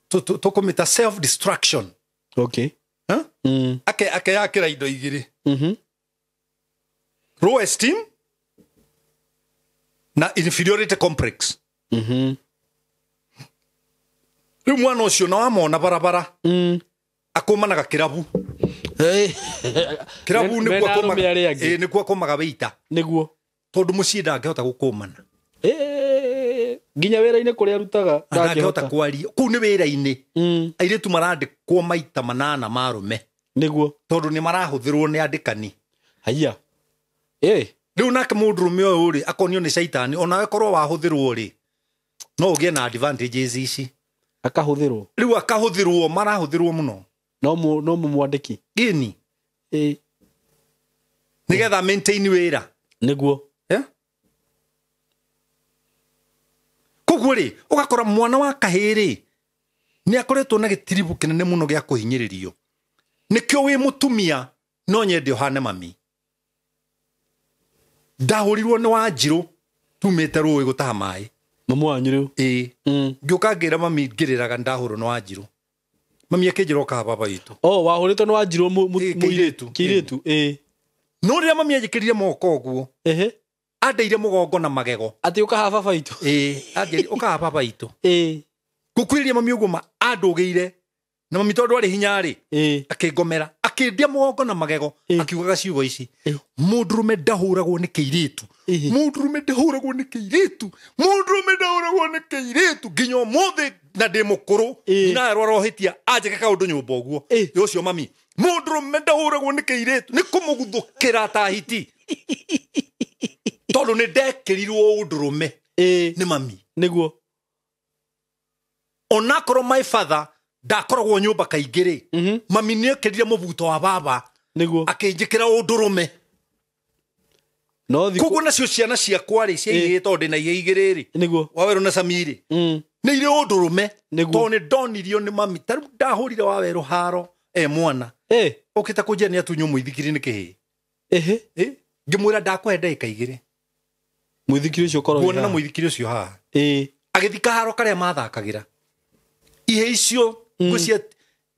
tukumita self destruction Okay. ake yakira indo igiri Mhm. low esteem na inferiority complex Mhm. riu mwana ucio na wamona barabara Mm. akumanaga kirabu Hey. kirabu Mena nikuo arũme akomaga arĩa angĩ. nikuo akomaga weita Niguo. tondu mucii ndangihota gukumana Nginya wĩra-inĩ kũrĩa arutaga ndangihota kwaria kuu ni wira-ini Mm. airitu marandikwo maita manana marume Niguo. tondu ni marahuthirwo ni andikani Haiya. riu nake mundurume uyu ri akonio ni shaitani onawe korwo wahuthirwo ri no ugie na advantages ici Akahũthĩrwo. riu akahuthirwo marahuthirwo muno No mũmwandĩki. gini nigetha maintain wira Niguo. koguo ri ugakora mwana wa kahiri ni akoretwo na gitiribu kinene muno gia kuhinyiririo nikio wi mutumia no nyende ohane mami ndahurirwo ni Wanjiru tumite ruwi gutaha mai Mamu wanyu rĩu. ngĩũka ngĩra mami ngĩrĩraga ndahũrwo nĩ Wanjiru mami akĩnjĩra ũkaha baba witũ Wahũrĩtwo nĩ Wanjiru kĩirĩtu. kĩirĩtu. no rĩrĩa mami anjĩkĩrire moko ũguo andeire mũgongo na magego Atĩ ũkaha baba witũ. anjĩrire ũkaha baba witũ ngũkwĩrĩria mami ũguo andũgĩire na mami tondũ arĩ hinya rĩ akĩngomera akĩndia mũgongo na magego akiugaga ciugo ici mũndũrũme ndahũragwo nĩ kĩirĩtu mũndũrũme ndahũragwo nĩ kĩirĩtu mũndũrũme ndahũragwo nĩ kĩirĩtu nginya ũmũthĩ na ndĩ mũkũrũ nyina erwo arohĩtia anjĩke kaũndũ nyũmba ũguo ũcio mami mũndũrũme ndahũragwo nĩ kĩirĩtu nĩ kũmũguthũkĩra ta hiti tondũ nĩ ndekĩrirwo ũndũrũme nĩ mami Niguo. onakorwo my father ndakoragwo nyũmba kaingĩ rĩ mami nĩ ekĩrire mũbuto wa baba Niguo. akĩnjĩkĩra ũndũrũme No koguo nacio ciana ciakwa rĩ ciaigĩte tondũ ndĩ na iria igĩrĩ rĩ Niguo. Wawerũ na Samiri nĩ irĩ ũndũrũme Niguo. tondũ nĩ ndonirio nĩ mami tarĩu ndahũrire Wawerũ haro mwana ũkĩte kũnjĩra nĩ atunywo mũithikiri nĩ kĩhĩ ngĩmwĩra ndakũhe ndagĩka igĩrĩ mũithikiri ũcio ũkorwo nguona na mũithikiri ũcio haha agĩthiĩ kaharo karĩa mathakagĩra ihe icio ngũcia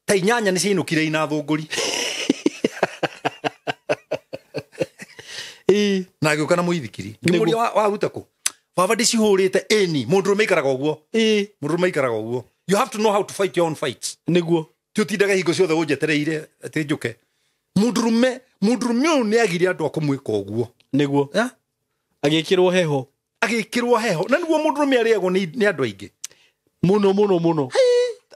ta inyanya nĩ ciainũkire ina thũngũri na agĩũka na mũithikiri ngĩmũria waruta kũ baba ndĩcihũrĩte ĩni mũndũrũme aikaraga ũguo mũndũrũme aikaraga ũguo you have to know how to fight your own fights Niguo. ti ũtindaga hingo ciothe ũnjetereire atĩ njũke mũndũrũme ũyũ nĩ agire andũ a kũmwĩka ũguo Niguo. Agĩkĩrwo heho. Agĩkĩrwo heho na nĩguo mũndũrũme arĩagwo nĩ andũ aingĩ Mũno.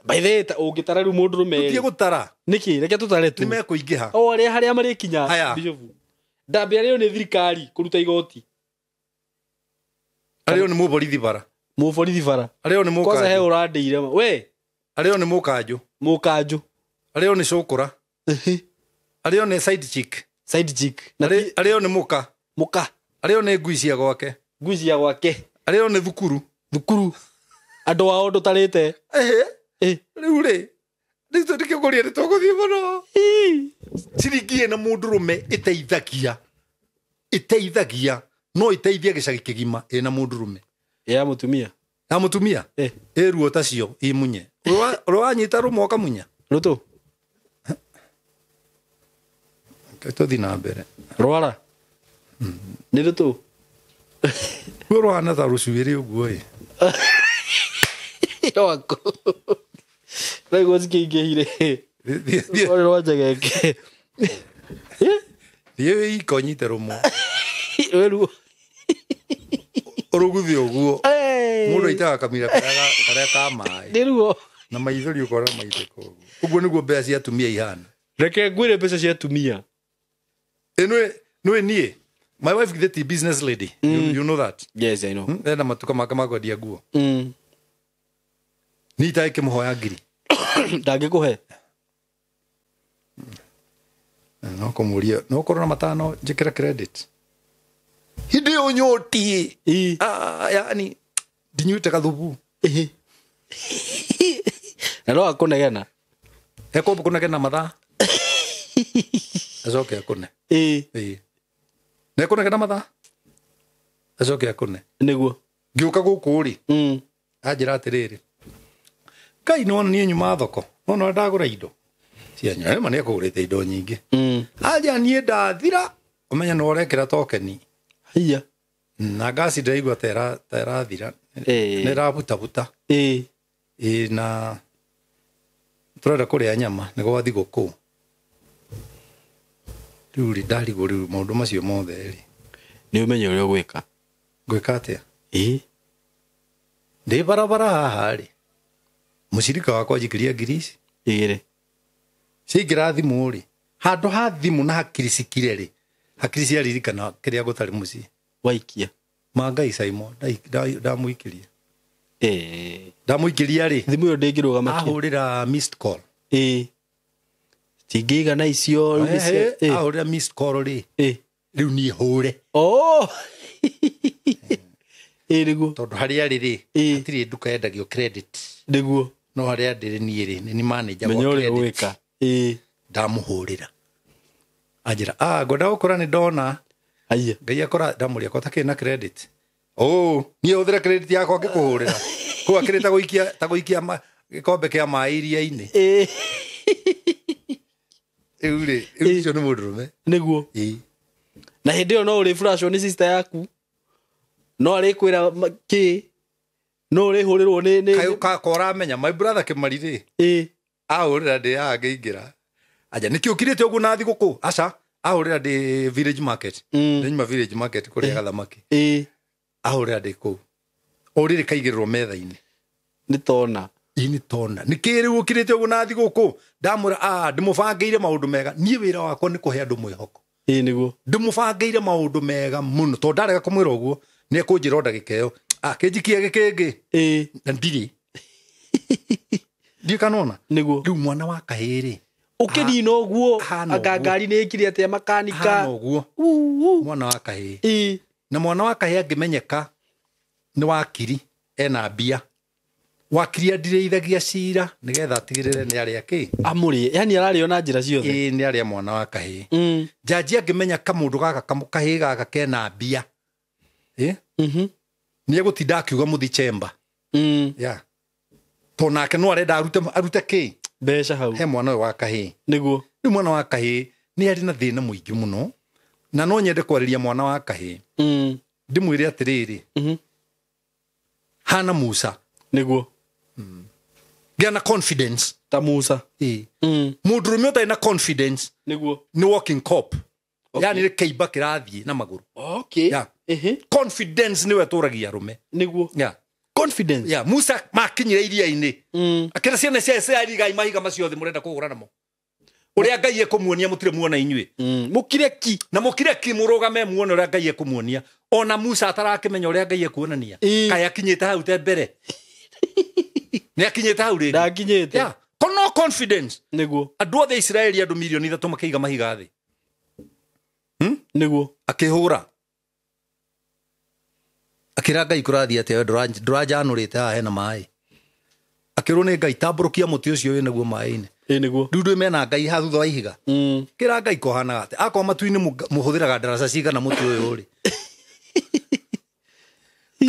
By the way, ũngĩtara rĩu mũndũrũme tie gũtara nĩkĩ reke tũtare tu. nĩ mekũingĩha Harĩa marĩkinya Haya. Bishofu. Ndambĩa rĩo nĩ thirikari kũruta igoti. arĩo nĩ mũborithi bara Mũborithi bara. arĩo nĩ Kwanza he mũkanjũ ũrandeire we arĩo nĩ mũkanjũ mũkanjũ. arĩo nĩ cũkũra arĩo nĩ side chick Side chick. arĩo nĩ mũka arĩo nĩ ngui cia gwake Ngui cia gwake. arĩo nĩ thukuru Andũ ao ndũtarĩte. rĩu rĩ rĩu ndĩkĩgũria nĩ tũgũthiĩ mũno ciringi ĩna mũndũrũme ĩteithagia no ĩteithia gĩcagi kĩgima ĩna mũndũrũme Ya mũtumia. ya mũtumia ruo tacio imunye ũrĩ wanyita rũmwe ũkamunya Rũtũ. tũthiĩ na mbere Rwara. Nĩ rũtũ. ruo rũhana ta rũcuĩrĩ ũguo ĩ Wako. Rĩu cikĩingĩhire. Rwari rwanjageke. thiĩ wĩiko nyite rũmwe Weruo. ũrũguthi ũguo mũndũ aitaga kamira karĩa ka maĩ Nĩ ruo. na maithori ũkora maithĩka ũguo ũguo nĩguo mbeca cia atumia ihana Reke ngwĩre mbeca cia atumia. nĩwe niĩ my wife githeti business lady you know that Yes, I know. ena matuka make makwendia nguo nĩ itaĩ kĩmũhoya ngiri Ndangĩkũhe. no kũmũria no korwo na matano njĩkĩra credit hĩndĩ ĩyo nyotie yani ndinyuĩte gathubu Na no akũnegena. ekwamba kũnegena mathaa acoke akũne na ekũnegena mathaa acoke akũne Nĩguo. ngĩũka gũkũ rĩ anjĩra atĩrĩrĩ Ngai no niĩ nyuma thoko no ndagũra indo cianya ma nĩ kũgũrĩte indo nyingĩ aja niĩ ndathira ũmenya no ũrekĩra tokeni hiya na gasi ndaigua tera thira nĩ rabuta na turenda kũrĩa nyama nĩ gwathi gũkũ rĩu ndarigwo rĩu maũndũ macio mothe rĩ nĩ ũmenye ũrĩa gwĩka atĩa ndĩ barabara haha rĩ mũcirika wakwa njikĩria ngirisi igĩrĩ ciingĩra thimũ rĩ handũ ha thimũ na hakiri cikire rĩ hakiri ciaririkana kĩrĩa gũtarĩ mũciĩ waikia Mangai Simon ndamũikĩria ndamũikĩria rĩ thimũ ĩyo ndĩngĩrũgama ahũrĩra missed call tingĩigana icio ahũrĩra missed call rĩ rĩu niĩ hũre nĩguo tondũ harĩa rĩ hatirĩ nduka yendagio credit nĩguo no harĩa ndĩrĩ niĩ rĩ nĩ manager wa credit ndamũhũrĩra anjĩra ngwenda gũkora nĩ ndona aya ngai akora ndamũria ko takĩ na credit niĩ hũthĩra credit yakwa ngĩkũhũrĩra kũu akĩrĩ ta gũikia gĩkombe kĩa maĩ iria-inĩ rĩu rĩ ũcio nĩ mũndũrũme nĩguo na hĩndĩ ĩyo no ũrĩ flashwo nĩ sister yaku no arĩkwĩra kĩ no ũrĩhũrĩrwo nĩ koramenya my brother Kĩmari rĩ ahũrĩra ndĩ haha ngĩingĩra aja nĩkĩ ũkirĩte ũguo na thigũkũ aca ahũrĩra ndĩ village market nyuma village market kũrĩa gathamaki ahũrĩra ndĩ kũu ũrĩrĩ kaigĩrĩrwo metha-inĩ nĩ tona nĩkĩ rĩu ũkirĩte ũguo na thigũkũ ndamwĩra ndĩmũbangĩire maũndũ mega niĩ wĩra wakwa nĩ kũhe andũ mwĩhoko nĩguo ndĩmũbangĩire maũndũ mega mũno tondũ ndarega kũmwĩra ũguo nĩ ekũnjĩra ndagĩka ĩyo kĩnjikie gĩkĩngĩ na ndirĩ ndikanona nĩguo rĩu mwana wa kahĩrĩ ũkĩnina ũguo anga ngari nĩ ĩkire atĩa makanika ũguo mwana wa kahĩĩ na mwana wa kahĩĩ angĩmenyeka nĩ wakiri ena mbia wakiri andirĩithagia cira nĩgetha atigĩrĩre nĩ arĩa kĩ amũrĩ yani ararĩo na njĩra ciothe nĩ arĩa mwana wa kahĩĩ njanji angĩmenya kamũndũ gaka kahĩĩ gaka kena mbia nĩ egũtinda akiuga mũthi chemba to nake no arenda arute kĩ mbeca hau he mwana ũyũ wa kahĩĩ nĩguo rĩu mwana wa kahĩĩ nĩ arĩ na thĩna mũingĩ mũno na no nyende kwarĩria mwana wa kahĩĩ ndĩmwĩre atĩrĩrĩ hana Musa nĩguo gĩa na confidence ta Musa mũndũrũme ũtarĩ na confidence nĩguo nĩ walking cop yani nĩ kĩimba kĩrathiĩ na magũrũ confidence nĩwe tũragia arũme nĩguo confidence Musa makinyire iria-inĩ akĩra ciana cia Israeli gai mahiga macio thĩ mũrenda kũhũra namo ũrĩa Ngai ekũmuonia mũtirĩ muona inyuĩ mũkire ki mũrũgame muone ũrĩa Ngai ekũmuonia ona Musa atarakĩmenya ũrĩa Ngai ekuonania kaĩ akinyĩte hau te mbere nĩ akinyĩte hau rĩngĩ ndakinyĩte no confidence nĩguo andũ othe Israeli andũ milioni 3 makĩiga mahiga thĩ nĩguo akĩhũra akĩra Ngai kũrathiĩ atĩa ndũrajanũrĩte haha hena maĩ akĩrwo nĩ Ngai tambũrũkia mũtĩ ũcio wĩ naguo maĩ-inĩ nĩguo rĩu mena Ngai ha thutha wa ihiga kĩra Ngai kohana atĩ akorwo matu-inĩ mũhũthĩraga ndaraca cigana mũtĩ ũyũ rĩ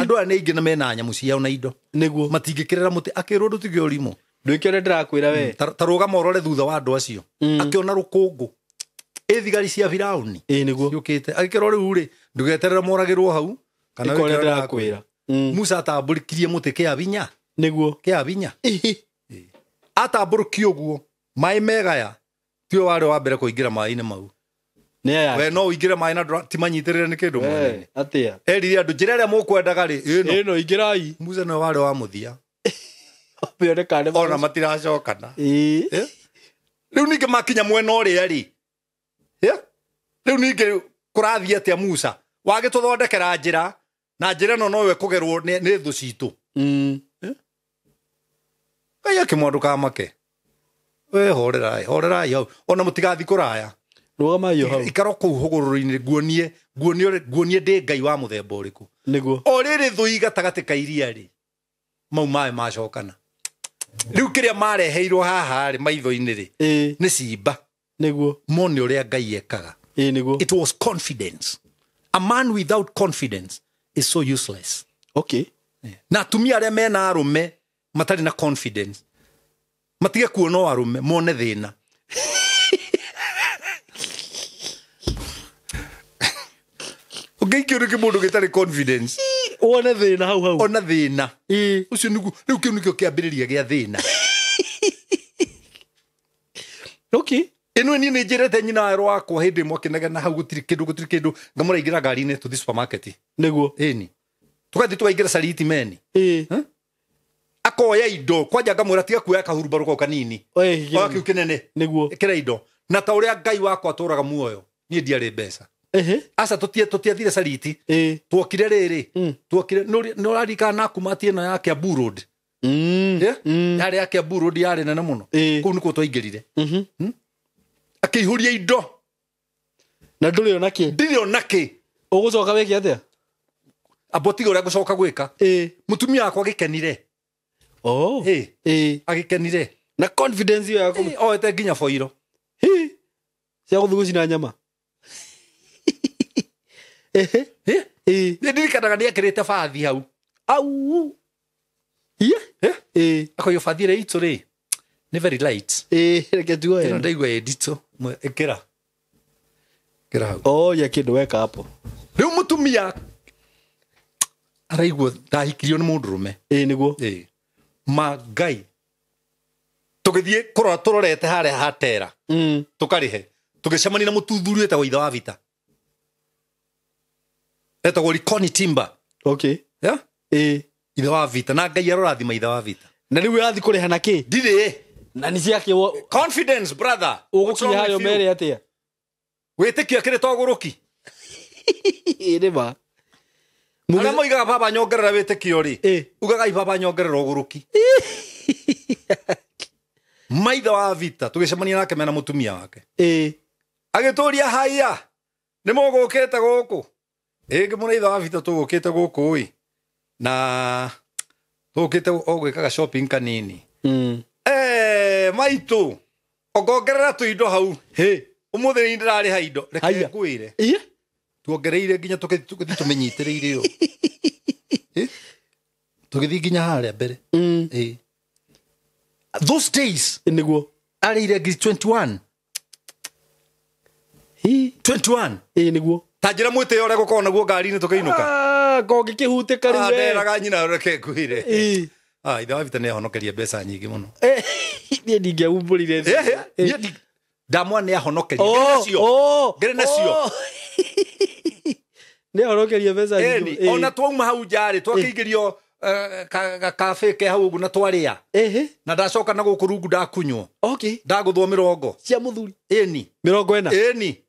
andũ aya nĩ aingĩ na mena nyamũ ciao na indo nĩguo matingĩkĩrĩra mũtĩ akĩrwo ndũtige ũrimũ ndwĩkĩone ndĩrakwĩra we ta rũgama ũrore thutha wa andũ acio akĩona rũkũngũ thigari cia Firaũni nĩguo ciũkĩte agĩkĩrwo rĩu rĩ ndũgeterera moragĩrwo hau kana wĩkĩre ndĩrakwĩra Musa atambũrĩkirie mũtĩ kĩa binya nĩguo kĩa binya atambũrũkio ũguo maĩ megaya tio warĩ wa mbere kũingĩra maĩ-inĩ mau we no ũingĩre maĩ na timanyitĩrĩre nĩ kĩndũ mwene atĩa erire andũ njĩra ĩrĩa mũkwendaga rĩ ĩno ingĩrai Musa nĩwe warĩ wa mũthia ona matiracokana rĩu ningĩ makinya mwena ũrĩa rĩ rĩu ningĩ kũrathiĩ atĩa Musa wagĩtũthondekera njĩra na njĩra ĩno nowe kũgerwo nĩ thũ citũ Ngai akĩmwandũka make we horerai hau ona mũtigathi kũraya rũgama hau ikaro kũu hũgũrũrũ-inĩ nguonie ndĩ Ngai wa mũthemba ũrĩkũ nĩguo o rĩrĩ thũi gatagatĩ ka iria rĩ mau maĩ macokana rĩu kĩrĩa mareheirwo haha rĩ maitho-inĩ rĩ nĩ cimba nĩguo mone ũrĩa Ngai ekaga nĩguo it was confidence a man without confidence is so useless okay na atumia arĩa mena arũme matarĩ na confidence matige kuona arume mone thina Ugeikio riki mundu gitari confidence Wone thina hau ona thina ucio nigu riu kiu nikio kiambiriria gia thina Okay. ino ni njirete nyina wakwa hindi mwakenaga na hau gutiri kindu ngamuraingira ngari-ini to the supermarket Niguo. eni tukathi twaingira saliti meni akoya indo kwanja ngamwira tiga kuoya kahurubaruko kanini kiu kinene Niguo. ikira indo na ta uria Ngai wakwa aturaga muoyo nie ndiari mbeca asa tutiathire saliti twokire riri twokire no rarika na kumatie na yake a burod yari yake a burod yari nene muno ku niko twaingirire akihuria indo na nduri onaki ugucoka weki atia abotiga uria gucoka gwika mutumia akwa gikenire agikenire na confidence yo yako oete nginya foiro cia guthugucina nyama ndirikanaga niekirite bathi hau au akoyo bathi ri itu ri ni very light reke tuoe ino ndaigua edito ikira hau ya kindu weka hapo riu mutumia araigua ndahikirio ni mundurume niguo Ngai tugithie kurora turorete haria hatera tukarihe tugicemania na mututhuri etagwo ithe wa vita etagwo Likoni Timber ithe wa vita na Ngai arorathima ithe wa vita na riu yathi kuriha na ki ndiri na ni ciake confidence brother ugukinya hayo mere atia witikio kire toguruki ni ba Ara moigaga baba nyongerera witikio ri ugaga baba nyongerera uguruki maitha wa vita tugicemania nake mena mutumia wake agituria haya ni mogukite guku ngimuraitha wa vita tugukite guku na tugukite ogwikaga shopping kanini maitu ogongerera tuindo hau umuthi ni ndirari haindo reke ngwire tuongereire nginya tugithi tumenyitiriire yo tugithi nginya haria mbere those days niguo arire ngiri 21 niguo tanjira mwite uria gukorwo naguo ngari-ini tukiinuka kongi kihuteka riu nderaga nyina reke ngwire ithe wa vita ni ahonokerie mbeca nyingi muno nie ndingiaumbũrire ndamwa ni ahonokerie ngere nacio ni ahonokerie mbeca nyingi ona twauma hau njari twakiingirio cafe ke hau uguo na twaria na ndacoka na guku rungu ndakunywo ndaguthwo 40 cia muthuri eni 40 eni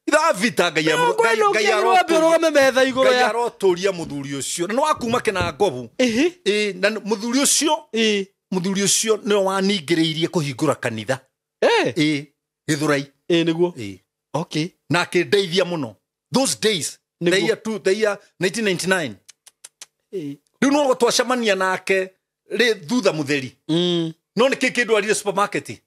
itha vita Ngai arogame metha iguru ya aroturia muthuri ucio na no akuma kena ngobu na muthuri ucio no waningiriirie kuhingura kanitha githurai niguo na akindeithia muno those days the year 1999 riu no twacemania nake ri thutha mutheri no ni kindu arire supermarket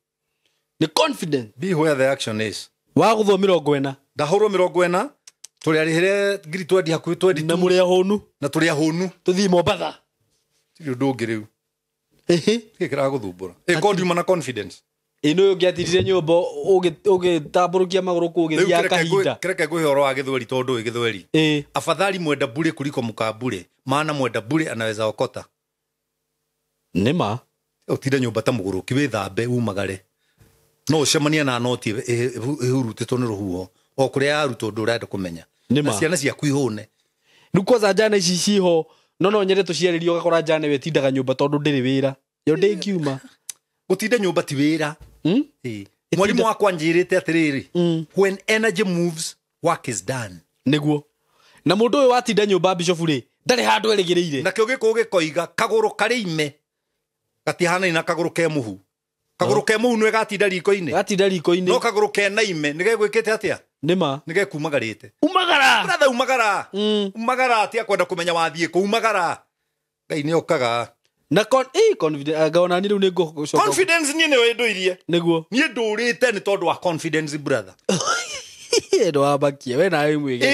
ni confident be where the action is waguthwo 40 ndahurwo 40 turi arihire ngiri 20 hakuhi 20 na muri ahonu na turi ahonu tuthi Mombatha tiri ndungi riu kikira guthumbura kondiuma na confidence ino ngiatirire nyumba ugitamburukia maguru kugithia kahinda kireke guhoro wa githweri tondu githweri afadhali mwenda bure kuliko mukabure maana mwenda bure anaweza okota nima utire nyumba ta muguruki withambe umagare no ucemania na noti ihurutitwo ni ruhuho o kuria aruto ndu urenda kumenya na ciana ciaku ihune riu kwanza njane ici ciho no nyende tuciaririo gakora njane wetindaga nyumba tondu ndiri wira yo ndingiuma gutinda nyumba ti wira mwalimu wakwa njirite atiriri when energy moves work is done niguo na mundu uyu watinda nyumba bishop ri ndari handu erigireire na kio gikoiga kaguru kari ime gatihana ina kaguru ke muhu kaguru ke muhu nwe gatinda riko-ini no kaguru ke na ime nige gwikite atia nima nige kumagarite umagara umagara atia kwenda kumenya wathie ku umagara Ngai ni okaga na confidence agaona ni riu ni confidence ni we nduirie niguo ni ndurite ni tondu wa confidence brother ndo abakia we nawe mwige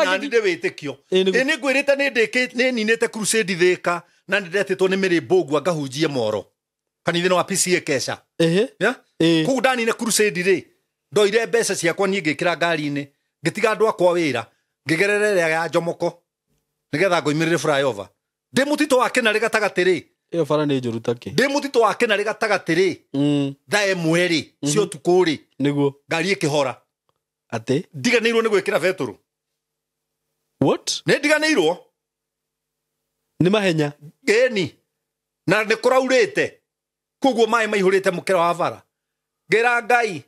na ndä wä tä kio nä ngwä rä te nä ninä te crusade thä na nä ndetĩtwo nä mä rä mbångua ngahunjie moro kanitha wa PCA Kesha kũu ndanine crusade rĩ ndoire mbeca ciakwa niĩ ngĩkĩra ngari-inĩ ngĩtiga andũ akwa wĩra ngĩgerera ĩrĩa ya Njomoko nĩgetha ngoimĩrĩre flyover ndĩ mũtitũ wa Kĩnarĩ gatagatĩ rĩ ĩyo bara nĩ njũru takĩ ndĩ mũtitũ wa Kĩnarĩ gatagatĩ rĩ thaa ĩmwe rĩ cia ũtukũ rĩ nĩguo ngari ĩkĩhora atĩ ndiganĩirwo nĩ gwĩkĩra betũrũ what nĩ ndiganĩirwo nĩ mahenya ĩni na nĩ kũraurĩte koguo maĩ maihũrĩte mũkĩra wa bara ngĩra Ngai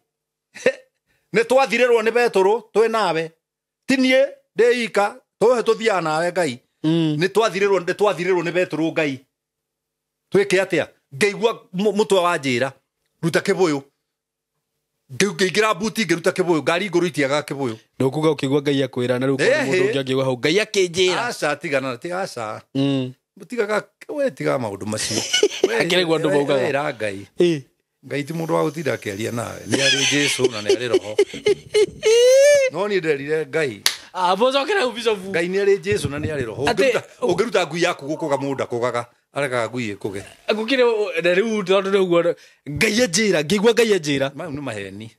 nĩ twathirĩrwo nĩ betũrũ twĩ nawe ti niĩ ndĩika tũhe tũthiaga nawe Ngai nĩ twathirĩrwo nĩ betũrũ Ngai twĩke atĩa ngĩigua mũtwe wa njĩra ruta kĩbũyũ ngĩingĩra mbuti ngĩruta kĩbũyũ ngari igũrũ itiaga kĩbũyũ ndũkuga ũkĩigua Ngai akwĩra na rĩu kwa mũndũ ũngĩ angĩgua hau Ngai akĩnjĩra aca tigana tigaca tigaga we tiga maũndũ macio akĩregwa andũ maugaga wĩra Ngai Ngai ti mũndũ wa gũtinda akĩaria nawe nĩ arĩ Jesũ na nĩ arĩ Roho no niĩ nderire Ngai abocokera ubicobu Ngai nĩ arĩ Jesũ na nĩ arĩ Roho ũngĩruta ngui yaku gũkũga mũnda kũgaga arekaga ngui ĩkũge gũkĩrĩ na rĩu tondũ nĩguo Ngai anjĩra ngĩigua Ngai anjĩra mau nĩ maheni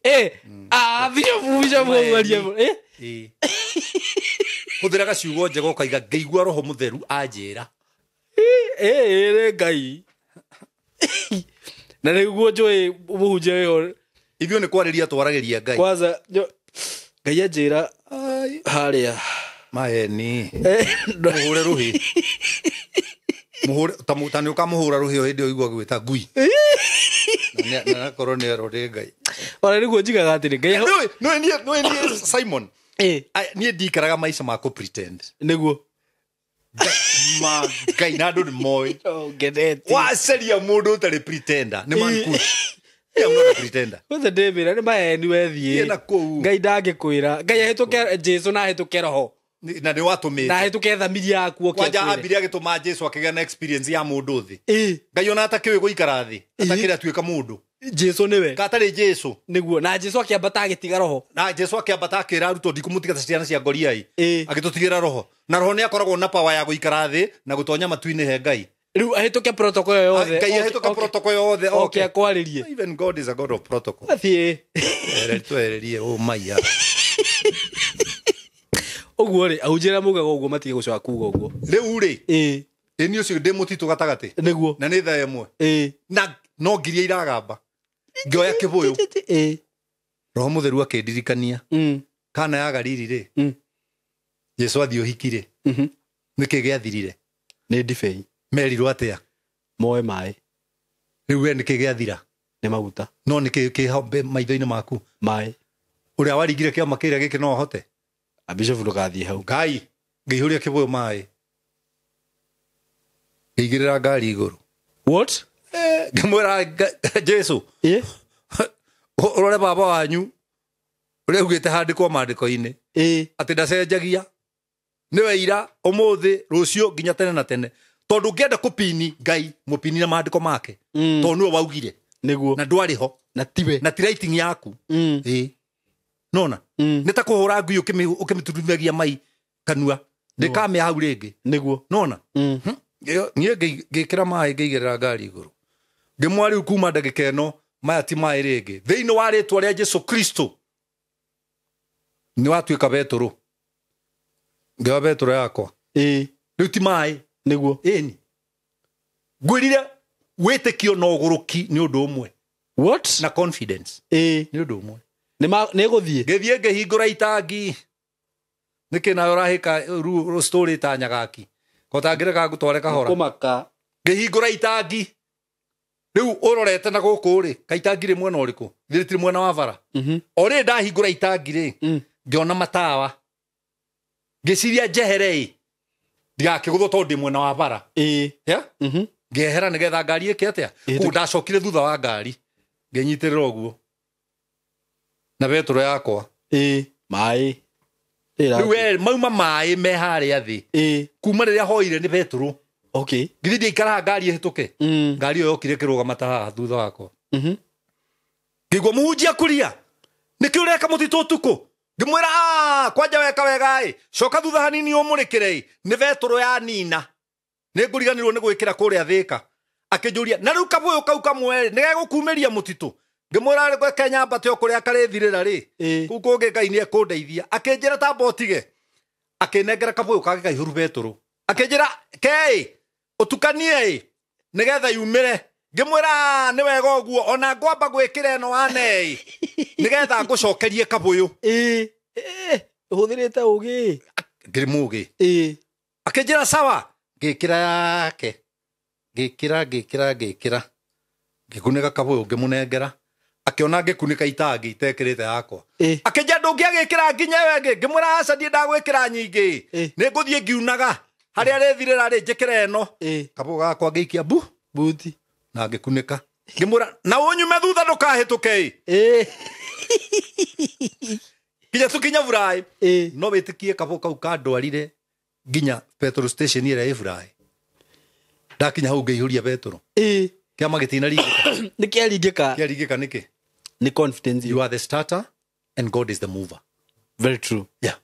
bicobu waria hũthĩraga ciugo njega ũkaiga ngĩigua Roho Mũtheru anjĩra nĩ Ngai na nĩguo njũĩ mũhunjia wĩho ithuĩ nĩ kwarĩria twaragĩria Ngai kwanza Ngai anjĩra harĩa maheni mũhũre rũhĩ ta nĩ ũkamũhũra rũhĩ o hĩndĩ ĩyo igua gwĩta ngui na nakorwo nĩ erwo Ngai ona nĩguo njigaga atĩrĩ Ngai no Simon niĩ ndikaraga maica ma pretend nĩguo Ngai na andũ nĩ moĩ wacaria mũndũ ũtarĩ pretender nĩ man cool I'm not a pretender wothe ndĩmĩra nĩ maheni wethiĩ Ngai ndangĩkwĩra Ngai ahĩtũke Jesũ na ahĩtũke Roho na nĩ watũmĩte na ahĩtũke thamiri yaku kwanja ambire agĩtũma Jesũ akĩgĩa na experience ya mũndũ thĩ Ngai ona atakĩũĩ gũikara thĩ atakĩrĩ atuĩka mũndũ Jesũ nĩwe gatarĩ Jesũ nĩguo na Jesũ akĩambata agĩtiga Roho na Jesũ akĩambata akĩra arutwo ndikũmũtiga ta ciana cia ngoriai agĩtũtigĩra Roho na Roho nĩ akoragwo na power ya gũikara thĩ na gũtonya matu-inĩ he Ngai rĩu ahĩtũke protocol yothe Ngai ahĩtũka protocol yothe okay akwarĩrie even God is a God of protocol athiĩ twererie maiya ũguo rĩ ahunjĩra mugaga ũguo matige gũcoka kuga ũguo rĩu rĩ ĩni ũcio ndĩ mũtitũ gatagatĩ nĩguo na nĩ thaa ĩmwe na no ngiria iragamba ngĩoya kĩbũyũ Roho Mũtheru akĩndirikania kana ya Galili rĩ Jesũ athiĩ ũhiki rĩ nĩkĩ gĩathirire nĩ ndibei merirwo atĩa moe maĩ rĩu we nĩkĩ gĩathira nĩ maguta no nĩkĩ kĩhambe maitho-inĩ maku maĩ ũrĩa waringire kĩama kĩrĩa gĩkĩ no ahote Bishop ndũgathiĩ hau Ngai ngĩihũria kĩbũyũ maĩ ngĩigĩrĩra ngari igũrũ what ngĩmwĩra Jesũ ũrore baba wanyu ũrĩa ugĩte handĩkwo mandĩko-inĩ atĩ ndacenjagia nĩwe ira ũmũthĩ rũciũ nginya tene na tene tondũ ngĩenda kũpini Ngai mũpini na mandĩko make tondũ nĩwe waugire nĩguo na ndwarĩ ho na tiwe na ti writing yaku nona nĩ ta kũhũra ngui ũkĩmĩturuthagia mai kanua ndĩkamĩa hau rĩngĩ nĩguo nona niĩ ngĩkĩra maĩ ngĩigĩrĩra ngari igũrũ ngĩmwa rĩu kuma ndagĩka ĩno maya ti maĩ rĩngĩ thĩinĩ wa rĩtwa rĩa Jesũ Kristo nĩ watuĩka betũrũ ngĩoya betũrũ yakwa rĩu ti maĩ nĩguo ĩni ngwĩrire wĩtĩkio na ũgũrũki nĩ ũndũ ũmwe what na confidence nĩ ũndũ ũmwe nĩ gũthiĩ ngĩthiĩ ngĩhingũra itangi nĩkĩ nayo ũrahĩka story ta nyagaki kotangĩreka ngũtware kahora kũmaka ngĩhingũra itangi rĩu ũrorete na gũkũ rĩ kaitangi rĩ mwena ũrĩkũ thirĩtiri mwena wa bara o rĩ ndahingũra itangi rĩ ngĩona matawa ngĩciria njehere ndigakĩgũthwo tondũ ndĩ mwena wa bara ngĩehera nĩgetha ngari ĩke atĩa kũu ndacokire thutha wa ngari ngĩnyitĩrĩra ũguo na betũrũ yakwa maĩ rĩu mauma maĩ me harĩa thĩ kuma rĩrĩa hoire nĩ betũrũ okay ngĩthiĩ ndaikara ngari ĩhĩtũke ngari ĩyo yokire kĩrũgama ta haha thutha wakwa ngĩigua mũhunjia kũria nĩkĩ ũreka mũtitũ ũtukũ ngimwira kwanja weka wega coka thutha hanini umurekere ni Betũrũ ya nina ni nguriganirwo ni gwikira kuria Thika akinjuria na riu kabuyu kau kamwe ni gegukumiria mutitu ngimwira gwe Kenya mbate okuria karithirira ri kuu kungi Ngai ni ekundeithia akinjira tamba utige akinengera kabuyu kage kaihuru Betũrũ akinjira ke utukanie nigetha yumire ngimwira ni wega uguo ona ngwamba gwikira eno ane nigetha ngucokerie kabuyu uhuthirite ugi ngiri mugi akinjira sawa ngikira yake ngikira ngikunika kabuyu ngimunengera akiona ngikunika itangi itekirite yakwa akinjira ndungiagikira nginya wenge ngimwira aca ndie ndagwikira nyingi ni nguthie ngiunaga haria rethirira ri njikira eno kabuyu gakwa ngiikia buti na ngikunika ngimwira na unyume thutha ndukahituke kinya tukinya Burai no witikie kabuyu kau kandwarire nginya petrol station ira Burai ndakinya hau ngeihuria Betũrũ kiama gitina ringika nikiaringika niki ni confidence you are the starter and God is the mover. Very true. Yeah,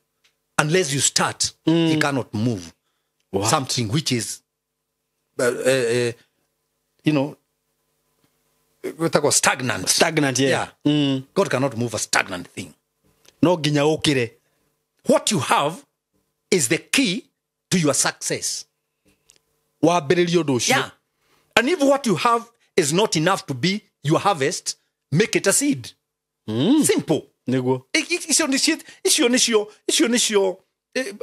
unless you start he cannot move something which is you know stagnant. Yeah. God cannot move a stagnant thing. No ginya ukire. What you have is the key to your success. Wambiririo ndu ucio. Yeah. And if what you have is not enough to be your harvest, make it a seed. Simple. Niguo. Icio nicio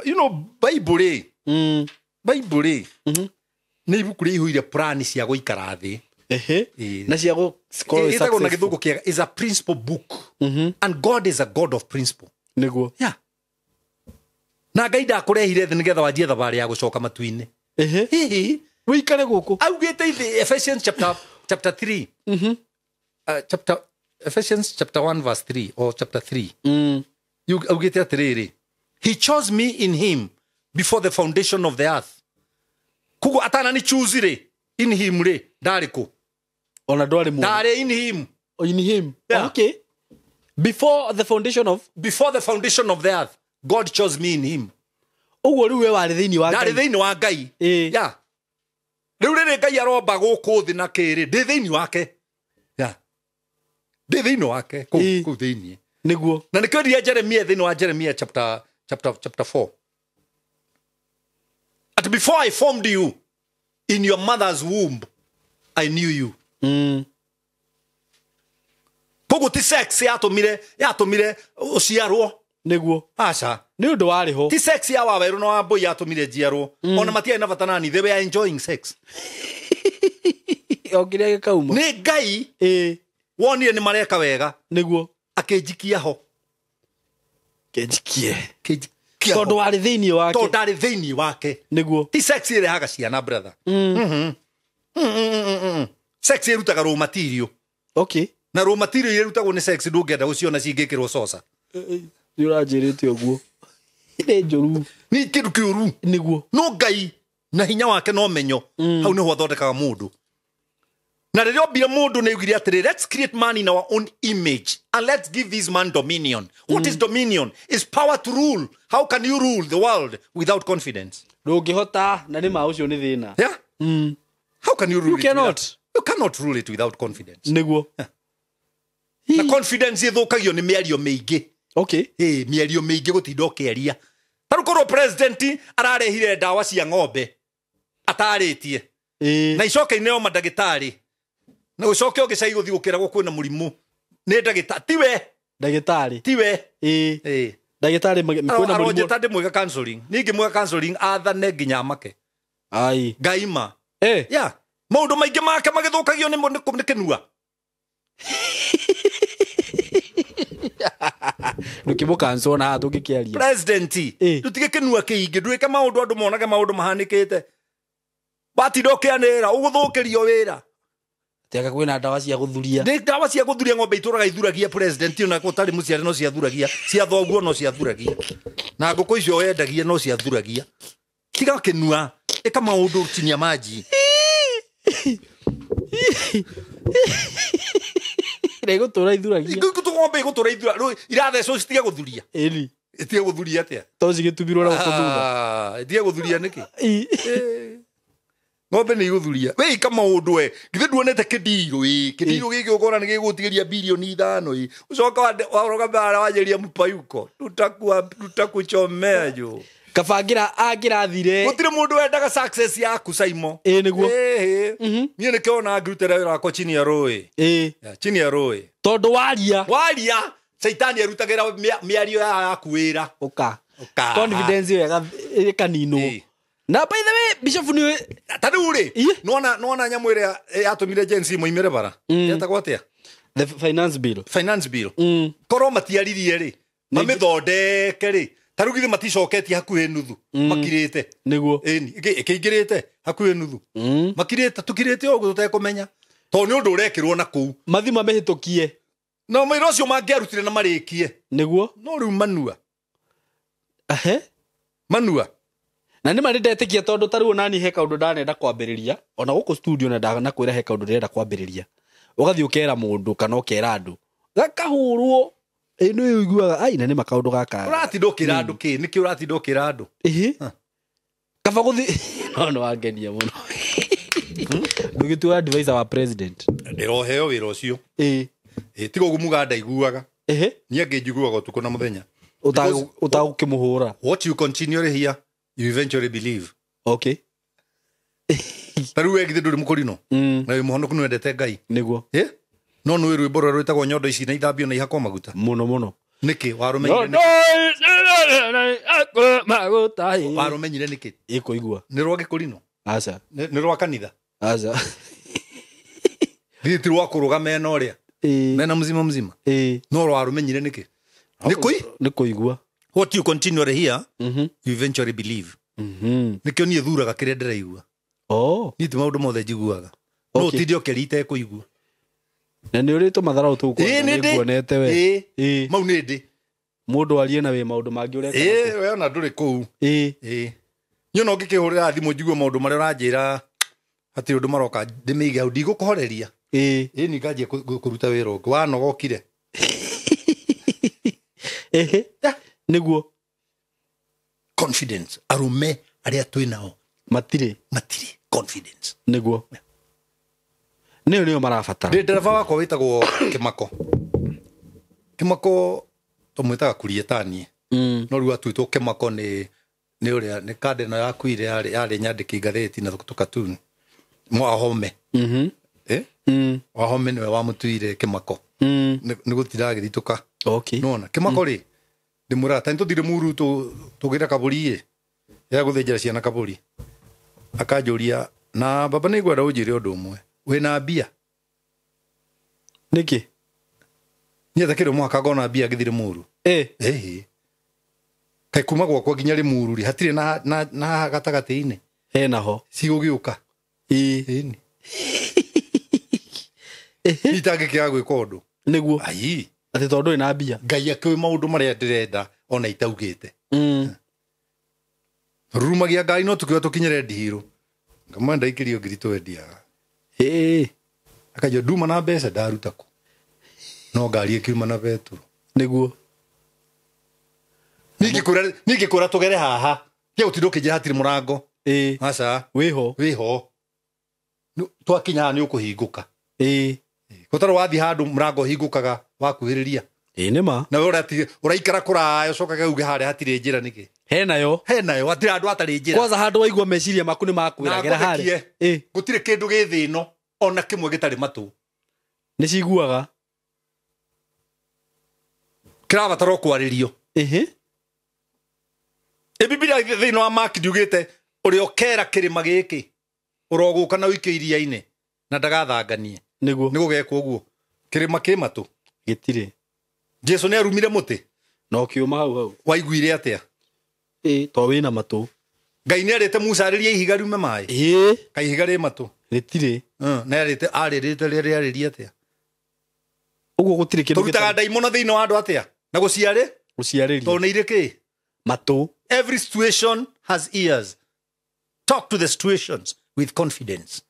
you know Bible ni ibuku rihuire plan cia guikara thi. Na cia go itago na githugu kiega is a principle book. And God is a God of principle. Niguo. Yeah. Na Ngai ndakurehire thi nigetha wanjie thabari ya gucoka matu-ini. Wikare guku. Augite Ephesians chapter 3. Ephesians chapter 1 verse 3 or chapter 3. You augite atiriri. He chose me in him before the foundation of the earth. Kugo atana ni choose re in him re dariko. Ona dwari mu. Dare in him. In him. Yeah. Okay. Before the foundation of the earth, God chose me in him. Ugo riu we wari thiini wa Ngai. Dari thiini wa Ngai. Yeah. Riu riri Ngai aromba guku thi na kiri ndi thiini wake. Yeah. Ndi thiini wake ku thiini. Niguo. Na nikwendia Jeremia thiini wa Jeremia chapter 4. At before I formed you in your mother's womb, I knew you. Kogo ti sex yatumire uciarwo. Niguo. Aca. Ni undu wari ho. Ti sex ya waweru no wambui yatumire njiarwo. Ona matiai na bata nani, they were enjoying sex. Okiria gikauma. Ni Ngai wonire ni mareka wega. Niguo. Akinjikia ho. Kenjikie. Tondu wari thiini wake. Tondu ndari thiini wake. Niguo. Ti sex ire haga ciana brother. Sex irutaga raw material. Okay. Na raw material irutagwo ni sex ndungenda uciona cingikirwo sosa. Ni urajirite uguo. Ine njuru. Ni kindu kiuru. Niguo. No Ngai na hinya wake no menyo. Hau niho athondekaga mundu. Na riria ombire mundu ni ugire atiri, let's create man in our own image and let's give this man dominion. What is dominion? Is power to rule. How can you rule the world without confidence? Ndungihota na ni ma ucio ni thina. Yeah? How can you rule You it? cannot. You cannot rule it without confidence. Niguo. Na confidence ithukagio ni miario miingi. Okay. Miario miingi gutinda ukiaria. Taru korwo president ararehire ndawa cia ng'ombe ataritie. Na icoke ineo madagitari. Na ucoke ugicai guthi gukira gukwina murimu. Ni ndagitari tiwe. Ndagitari. Tiwe. Ndagitari kwina murimu. Aroje tande mwega counseling. Ningi mwega counseling athane nginya make. Ai. Ngaima. Yeah. Maundu maingi make magithukagio ni kinua. Nukimukanso na tukikiaria. President. Tutige kinua kiingi ndwike maundu andu monage maundu mahanikite. Batidokianira uguthukirio wira. Tiaga kwina ndawa cia guthuria. Ni ndawa cia guthuria ng'ombe ituraga ithuragia president na gutari muciari no cia thuragia. Cia thoguo no cia thuragia. Na nguku icio wendagia no cia thuragia. Tiga kinua. Eka maundu chinia maji. Iregutura ithuragia. Igutu ng'ombe igutura ithura irathecwo citige guthuria. Ĩni. Itige guthuria atia. To cigĩtumirwo na gũkũthutha. Itige guthuria niki. Ng'ombe nĩ iguthuria. We kama ũndũ we. Githĩ nduonete kĩndirũ kĩndirũ gĩkĩ ũkona nĩ gĩgũtigĩria bilioni 5 ucoka waroga bara wajeria mpayuko. Tutakuchomea jo. Kabangira angirathire. Gutire mundu wendaga success yaku Saimo. Niguo. Niĩ nĩkĩona ngirutĩra wĩra wakwa chini ya rũĩ. Chini ya rũĩ. Tondu waria. Saitani arutagira mĩario yaku wĩra. Uka. Confidence yo kanino. Na by the way Bishop ni tadu ri nona nyamu ĩrĩa yatumire Gen Z moimire bara. Yetagwo atia? The finance bill. Korwo matiaririe ri. Mamithondeke ri. Tarugithi maticoketie hakuhe nuthu. Makirite. Niguo. Ikĩingĩrĩte hakuhe nuthu. Makirite tukirite ũguo tutekumenya. To nĩ ũndũ ũrekĩrwo na kũu. Mathima mehĩtũkie. No mĩro ũcio mangĩarutire na marĩkie. Niguo. No rĩu manua. Manua. Na nĩ marĩ ndetĩkia tondũ tarĩu nani he kaũndũ ndanenda kwambĩrĩria ona gũkũ studio na ndaga na kwĩra he kaũndũ ndĩrenda kwambĩrĩria. Ũgathiĩ ũkera mũndũ kana ũkera andũ. Gakahũrwo. Nĩ ũiguaga ai na nĩ makaũndũ gaka. Ũratindũkĩra andũ kĩ? Nĩkĩ ũratindũkĩra andũ? Kaba gũthi no wangenia mũno. Ndũgĩtua advisor wa president. Ndĩroheo wĩra ũcio. Tiga ũguo muga ndaiguaga. Niĩ ngĩnjiguaga ũtukũ na mũthenya. Ũtagũkĩmũhũra. What you continually hear, you eventually believe. Okay. Taru we githĩ ndũrĩ mũkũrino. Na wĩ mũhonoku nĩ wendete Ngai. Nĩguo. No nĩ rwĩmbo rũrĩa rwĩtagwo nyondo ici na ithambio na ihakwo maguta. Mũno. Nĩkĩ warũmenyire nĩkĩ? Ĩkũigua. Nĩ rwa Gĩkũrino. Aca. Nĩ rwa kanitha. Aca. Thiĩ ti rwa kũrũga mena ũrĩa. Mena mzima. No rwarũmenyire nĩkĩ? Nĩ kũigua. What you continually hear, you eventually believe. Nĩkĩo niĩ thuraga kĩrĩa ndĩraigua. Niĩ ti maũndũ mothe njiguaga. No tinde ũkerite kũigua. Na nĩ ũrĩtwo matharaũ tũu kwa nĩguonete we. Mau nĩ ndĩ. Mũndũ arie na we maũndũ mangĩ ũreka. We ona ndũrĩ kũu. Niĩ no ngĩkĩhũrĩra thimũ njigue maũndũ marĩa ũranjĩra hatirĩ ũndũ maroka ndĩmĩige hau ndigũkũhoreria. Ni nganjia kũruta wĩra ũngĩ wanogokire. Nĩguo. Confidence. Arume arĩa twĩ nao. Matirĩ confidence. Nĩguo. Nĩo marabatara. Ndereba wakwa wĩtagwo Kĩmako tũmwĩtaga Kurietani. No rĩu atuĩtwo Kĩmako nĩ ũrĩa nĩ kandena yakuire yarĩ nyandĩki ngathĩti na tukatuni. Mwahome. Wahome nĩwe wamũtuire Kĩmako. Nĩ gũtira agĩthitũka. Nona Kĩmako rĩ ndĩmwĩraga tani tũthire Muru tũgĩra kabũri ya gũthĩnjĩra ciana kabũri. Akanjũria na baba nĩ ngwenda ũnjĩre ũndũ ũmwe. Wĩna mbia? Nĩkĩ? Niĩ thakĩrĩ mwaka ngona mbia ngĩthire Muru. Kaĩ kuma gwakwa nginya rĩ Muru rĩ hatirĩ na gatagatĩ-inĩ. Henaho. Cigũgĩũka. Itangĩkĩaga gwĩka ũndũ. Nĩguo. Atĩ tondũ ĩna mbia. Ngai akĩũĩ maũndũ marĩa ndĩrenda ona itaugĩte. Rumagia Ngai no tũkĩoya tũkinyĩre Ndihiro. Ngamwenda ikĩrio ngiri twendiaga. Akajua nduma na mbeca ndaruta kũ. No ngari ĩkiuma na Petro. Nĩguo. Ningĩkũra tũgere haha. Kĩa ũtindũ kĩnjĩra hatirĩ mũrango. Aca. Wĩho. Twakinya nĩ ũkũhingũka. Gũtarĩ wathiĩ handũ mũrango ũhingũkaga wakuhĩrĩria. Nĩma. Na we ũraikara kũraya ũcokaga uge harĩa hatirĩ njĩra nĩkĩ? Henayo hatirĩ handũ hatarĩ njĩra. Kwanza handũ waigua meciria maku nĩ makwĩragĩra harĩa. Gũtirĩ kĩndũ gĩ thĩ ĩno ona kĩmwe gĩtarĩ matũ. Nĩ ciguaga. Kĩrabatara kwarĩrio. Biblia thĩinĩ wa Mark ndiugĩte ũrĩa ũkera kĩrĩma gĩkĩ ũrogũka na ũikio iria-inĩ na ndagathanganie. Nĩguo. Nĩ gũgekwo ũguo. Kĩrĩma kĩ matũ. Gĩtirĩ. Jesu nĩ arumire mũtĩ. No kĩuma hau. Waiguire atĩa? To wĩna matũ. Ngai nĩ arĩte Musa arĩrie ihiga riume maĩ. Kaĩ ihiga rĩ matũ. Rĩtirĩ. Na arĩrĩte rĩarĩrie atĩa? Ũguo gũtirĩ kĩndũ. Tũrutaga ndaimono thĩinĩ wa andũ atĩa? Na gũciarĩria. To nĩ irĩ kĩ? Matũ. Every situation has ears. Talk to the situations with confidence.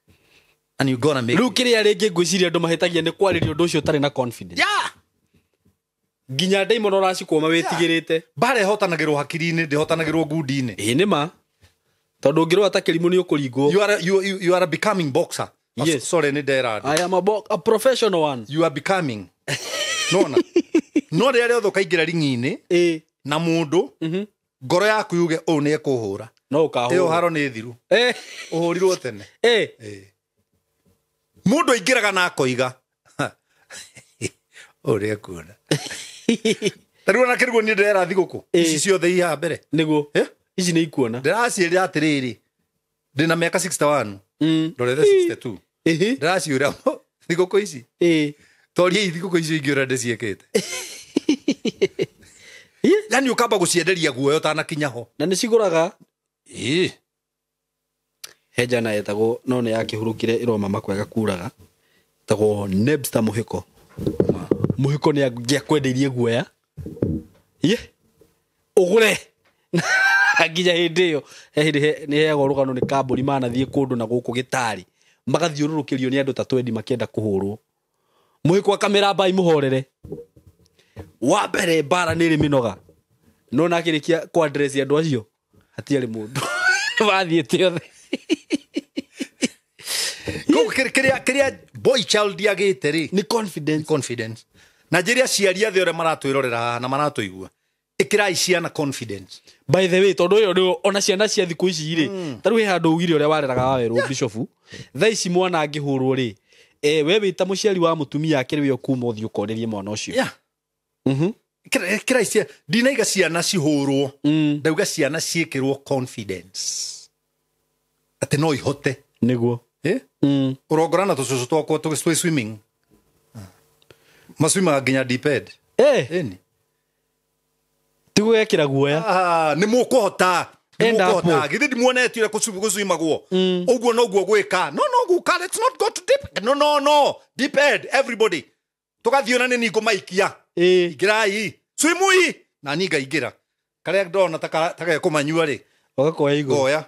and you gonna make riu kiria ringi ngwiciria andu mahetagia ni kwariria undu ucio utari na confidence yeah nginya Diamond oracikoma witigirite bare hotanagirwo hakiri-ini ndihotanagirwo ngudi-ini nima tondu ngirwo atakirimu ni ukuringwo you are a becoming boxer. Yes. Sorry ni derad. I am a professional one. You are becoming. No rä rä othe kaingä ra ringi-inä na må ndå ngoro yaku yuge å nä ekå hå ra no ä yo haro nä thiru å hå rirwo tene må ndå aingä raga na akoiga å rä ekuona tarä ona kä riguo niä ndärera thigå kå ici ciothe iha mbere niguo ici nä ikuona ndäraciä rä atä rä rä ndä na mä 61 ndorete 62 ndäraciå ra thigå kå ici toria thigå kå icio ingä å ra ndä ciäkä te yani å kamba gå cienderia guoyo tanakinya ho na nä cigå raga henjana etagwo no nä yakä hå rå kire ä roma makwega kuraga etagwo Nebster må hä ko nä angä akwendeirie guoya å gå re nginya hä ndä ä yo nä heagwo rå gano nä kambå manathiä kå ndå na gå kå gä tarä magathiå rå rå kä rio nä andå ta twendi makienda kå hå rwo må hä ko akamera mbai må horere wa mbere mbara nä rä mä noga no nakä rä kia kwa andå acio hatiarä må ndå wathiä te othe kä boy child agä te rä nä confidence na njä rä aciaria thä ore maratwä rorera haha na maratå igua ä kä rai ciana confidence by the way tondå å yå ona ciana cia thikå ici rä tarä he handå ugire å rä a wareraga wawerwo bishofu thaa ici mwana angä hå rwo rä we wä ta må ciari wa må tumia akä rä we å kuma å thiä å korerie mwana å cio kä rai cia ndinaiga ciana cihå rwo ndauga ciana ciä kä rwo confidence atä no ihote nä guo å rongorana tå cåcå twakwo twä swimming maswimaga nginya diped tigå gekä ra guoya nä må kå hota gä thä ndimuonetire gå swimagwo å guo noguo gwä ka no diped everybody tå gathiä na nä ningå maikia ingä rai swimui na ni ngaingä ra karä a ndona takekå manyua rä wagakoya igå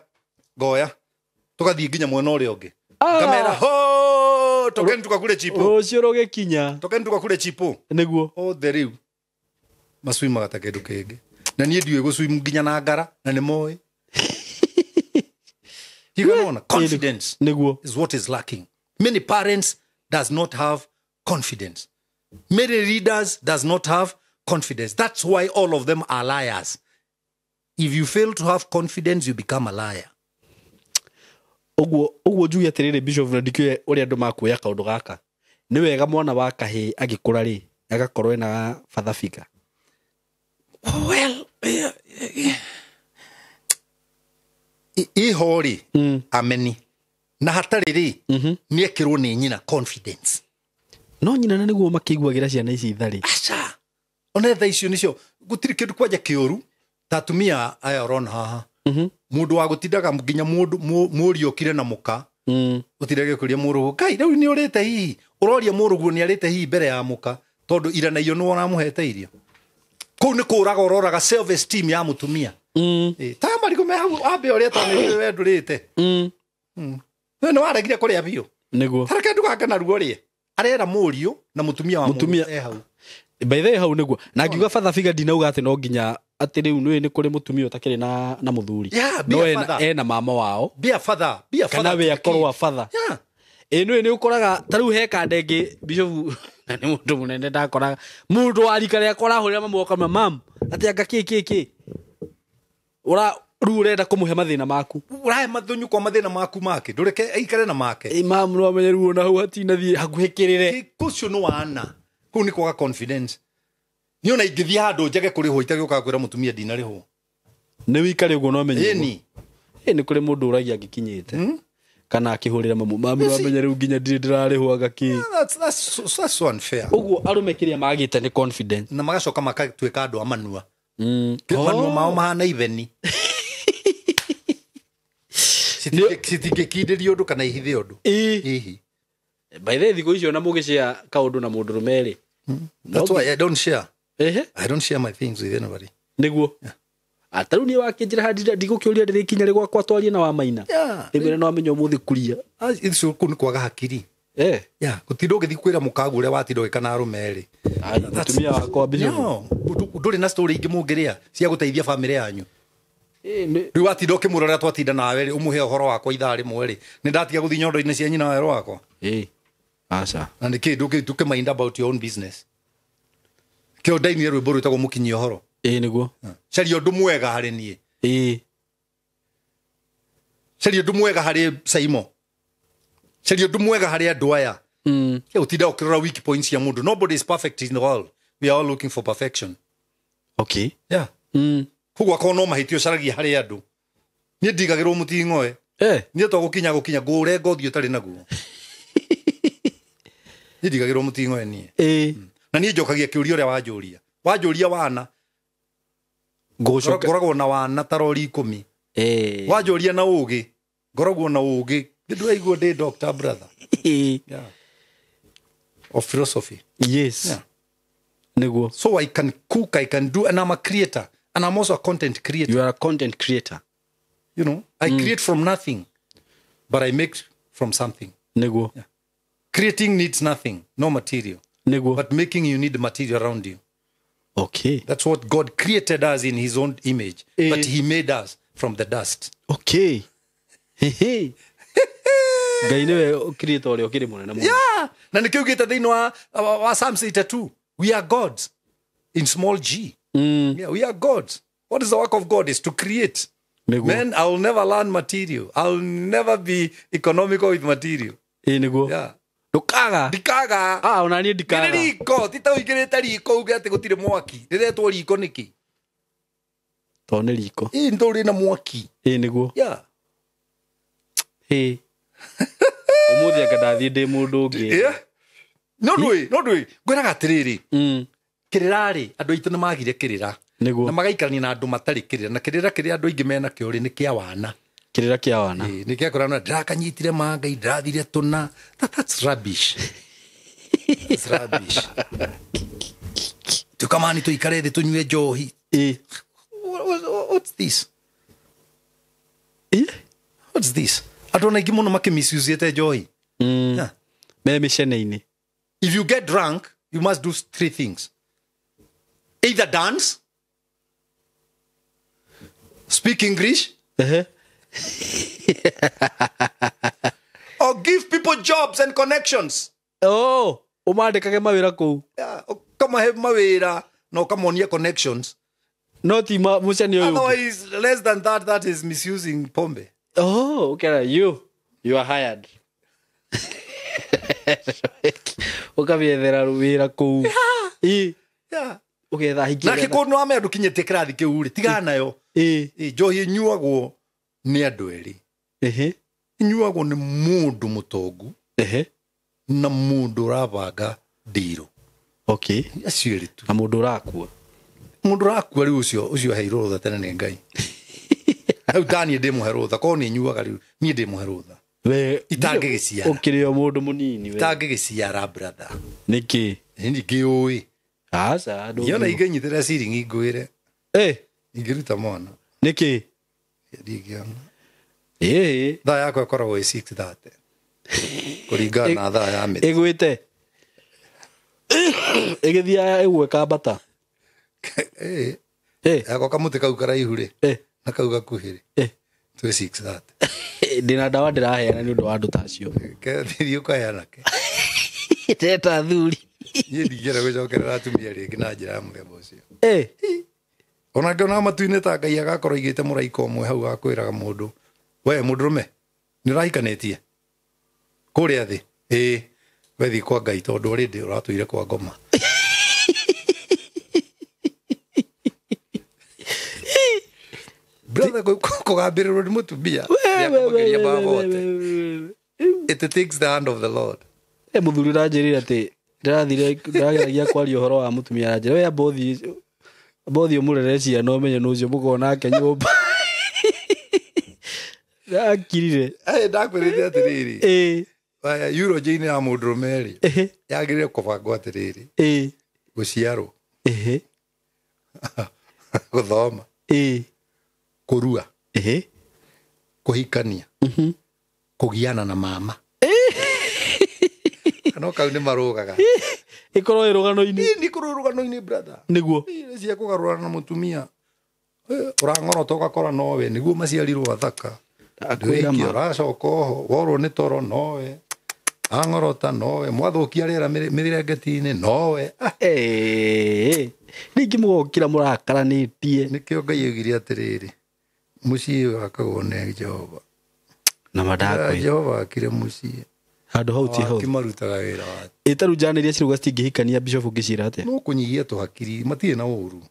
ngoya tå gathiä nginya mwena å rä a å ngä ngamera tokeni tukakule chipo rũciũ rũgĩkinya tokeni tukakule chipo nĩguo othe rĩu maswimaga ta kĩndũ kĩngĩ na niĩ ndiũĩ gũswim nginya na ngara na nĩ moĩ higanona confidence nĩguo is what is lacking. Many parents does not have confidence. Many leaders does not have confidence. That's why all of them are liars. If you fail to have confidence, you become a liar. Uguo njuge atiriri Bishop na ndikwe uri andu makuya kaundu gaka ni wega mwana wa kahii agikura ri agakorwo ena father figure. Well, ihori ameni na hatari ri ni ekirwo ni nyina confidence. No nyina na niguo makiguagira ciana ici ithari. Acha ona tha icio nicio gutiri kindu kwaja kiuru tatumia aya ron haha mundu wa gutindaga nginya murio kire na muka utirage kuria murugu kai riu ni urite hihi uroria murugu ni arite hihi mbere ya muka tondu ira na iyo no ramuhete irio kuu ni kuraga uroraga self esteem ya mutumia ta marigo me hau ambe uria ta ni we ndurite we no aregire kuria bio niguo tareke ndugaga na ruo rie arera murio na mutumia wa mutumia hau by the way hau niguo na ngiuga father figure dinauga ati no nginya ati riu ni kuri mutumia utakiri na muthuri no ena mama wao be a father kana we akorwa father ni ukoraga tariu heka ndenge Bishop na ni mundu munene ndakoraga mundu arika ria kora hurira mamoka mam ati anga ki ura ru urenda kumuhe mathina maku urahe mathunyu kwa mathina maku make ndureke aikare na make mam no amenye ruo na hau hatinathie hakuhikirire kucio no wana ku ni kwaga confidence ni ona ingithia handu njage kuri ho itagi ukakwira mutumia dinari ho ni wikare ugo no amenye ni kuri mundu uragia ngikinyite kana akihurira mamu no amenye riu nginya ndirari ho agaki that's so unfair ugo arume kiria magite ni confidence na magacoka makatweka andu amanua manua mao mahana iveni sitingikindirio undu kana ihithe undu hihi by the thigo icio na mugicea kaundu na mundu rumeri that's why I don't share I don't share my things with anybody niguo ataru ni wakinjira hadi ndigukiuria ndirikinya ri gwakwa twarie na wa Maina ndimire no amenyo muthi kuria icio kun kwaga hakiri gutindo ugithi kwira mukagu uria watindo kana rumeri mutumia wakwa Bishop nduri na story ingi mungiria cia guteithia family yanyu riu watindo ukimurora twatinda nawe ri umuhe uhoro wakwa ithaa rimwe ri ni ndatiga guthi nyondo-ini cia nyina wero wakwa aca na niki nduke mind about your own business kio ndaini rwimbo rwitagwo mukinyia uhoro niguo caria undu mwega hari nie caria undu mwega hari Saimo caria undu mwega hari andu aya utinda ukirora weak points ya mundu. Nobody is perfect in the world. We are all looking for perfection. Okay. Kugwa kono mahitio caragia hari andu nie ndigagirwo mutingoe nie to gukinya ngure ngothi utari naguo nie ndigagirwo mutingoe nie na nie njokagia kiuria uria wanjuria wana ngoragwo na wana tarori 10 wanjuria na ugi ngoragwo na ugi ndiraigua ndi doctor brother of philosophy. Niguo. So I can cook, I can do, and I'm a creator, and I'm also a content creator. You are a content creator. You know, I create from nothing, but I make from something. Niguo. Creating needs nothing, no material. Niguo. But making, you need the material around you. Okay. That's what God created us in his own image, but he made us from the dust. Okay. Ngai niwe creator ule okire munene muno. Na nikiugita thiini wa Psalm 82. We are gods in small g. We are gods. What is the work of God? Is to create. Man, I will never learn material. I will never be economical with material. Niguo. Ndikaga. Onani ndikaga. Riko, tita uigirite riko uge ati gutire mwaki. Riretwo riko niki? Tone riko. Nduri na mwaki. Niguo. Umuthi akadathi ndi mundu ungi. No ndui. Ngwiraga atiriri. Kirirari andu aitu ni magire kirira. Na magaikarania na andu matari kirira. Na kirira kiria andu aingi mena kiuri ni kia wana. Kirira kia wana. Ni kia kurana ndakanyitire mangai ndathire tuna. That's rubbish. That's rubbish. Tukamani tuikare thi tunywe njohi. What's this? What's this? Adona aingi muno makimisuse njohi. Me micene-ini. If you get drunk, you must do 3 things. Either dance, speak English, or give people jobs and connections. Umandikage mawira kuu. Kamahe mawira no kamonia connections. Not mucene uyu. Otherwise, less than that is misusing pombe. Okay, you are hired. Ukabiethera wira kuu. Ugetha hikira. Na kikono ame andu kinyete krathi kiuri tigana nayo. Njohi nyuagwo ni andu eri. Nyuagwo ni mundu mutongu. Na mundu rabanga ndiro. Okay. Acio tu. Na mundu rakua. Mundu rakua ri ucio heiro tha tene ni Ngai. Au tani ndi muherutha ko ni nyuaga ri ni ndi muherutha. We itangigiciara. Ukirio mundu munini we. Itangigiciara brother. Niki? Ni kiui. Aca ndu. Yona igenyitira ciringi ngwire. Ingiruta mwana. Niki? Ndigiona. Thaa yakwa ikoragwo 6:30. Kuringana na thaa ya mĩtĩ. Igwite. Igithia igweka bata. Yako kamuti kau karaihu ri. Na kau gakuhĩ ri. Twe 6:30. Ndina ndawa ndiraheana ni undu wa andu tacio. Ke thirio kaheana ke. Teta thuri. Ye ndigera gũcokerera atumia rĩngĩ na njĩra ya mũthemba ũcio. Ona ngĩona matu-inĩ ta Ngai agakorwo aigĩte mũraika ũmwe hau akwĩraga mũndũ, we mũndũrũme nĩ ũrahikanĩtie kũrĩa thĩ. We thiĩ kwa Ngai tondũ already ũratũire kwa ngoma. Brother kũgambĩrĩrwo nĩ mũtumia nĩakũmageria mabote. It takes the hand of the Lord. Muthuri ranjĩrĩre atĩ ndĩrageragia kwaria ũhoro wa mũtumia ranjĩra we bothi ũmũrere ciana ũmenye nĩ ũcio mũkorwo nake nyũmba. Ndakirire. Ndakwĩrĩte atĩrĩrĩ. Eulogy-inĩ ya mũndũrũme rĩ yagĩrĩire kũbangwo atĩrĩrĩ. Gũciarwo. Gũthoma. kurua ehe kuhikania kugiana na mama kana kau ni marugaga ikoro irugano-ini ni kurugano-ini brother niguo cia kugarura na mutumia urang'orota ugakora nowe niguo maciarirwo athaka akwira ma uracoka oho worwo ni toro nowe ang'orota nowe mwathukia rĩera mĩrengeti-inĩ nowe rĩngĩ mũgokira mũrakaranĩtie nĩkĩo Ngai augire atĩrĩrĩ mũciĩ wakagwo nĩ Jehova na madakwe Jehova akire mũciĩ handũ hau ti hau kimarutaga wĩra wake ĩtaru njana iria ciruga citingĩhikania bishop ngĩcira atĩa no kũnyihia tũhakiri matirĩ na ũru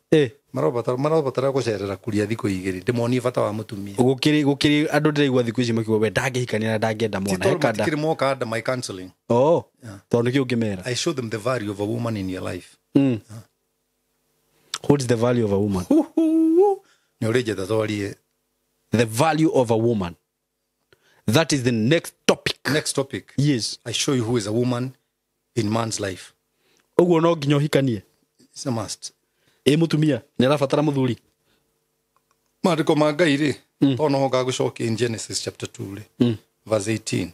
marabatara gũcerera kuria thikũ igĩrĩ ndĩmonie bata wa mũtumia gũkĩrĩ andũ ndĩraigua thikũ ici makiuga we ndangĩhikania na ndangĩenda mwana hekanda matikĩrĩ moka under my counseling tondũ nĩkĩo ũngĩmera I show them the value of a woman in your life what is the value of a woman nĩ ũrĩ njeta twarie the value of a woman that is the next topic yes I show you who is a woman in man's life ũguo no nginya ũhikanie it's a must mũtumia nĩ arabatara mũthuri maandĩko ma Ngai rĩ tono honga gũcokia in Genesis chapter 2 rĩ verse 18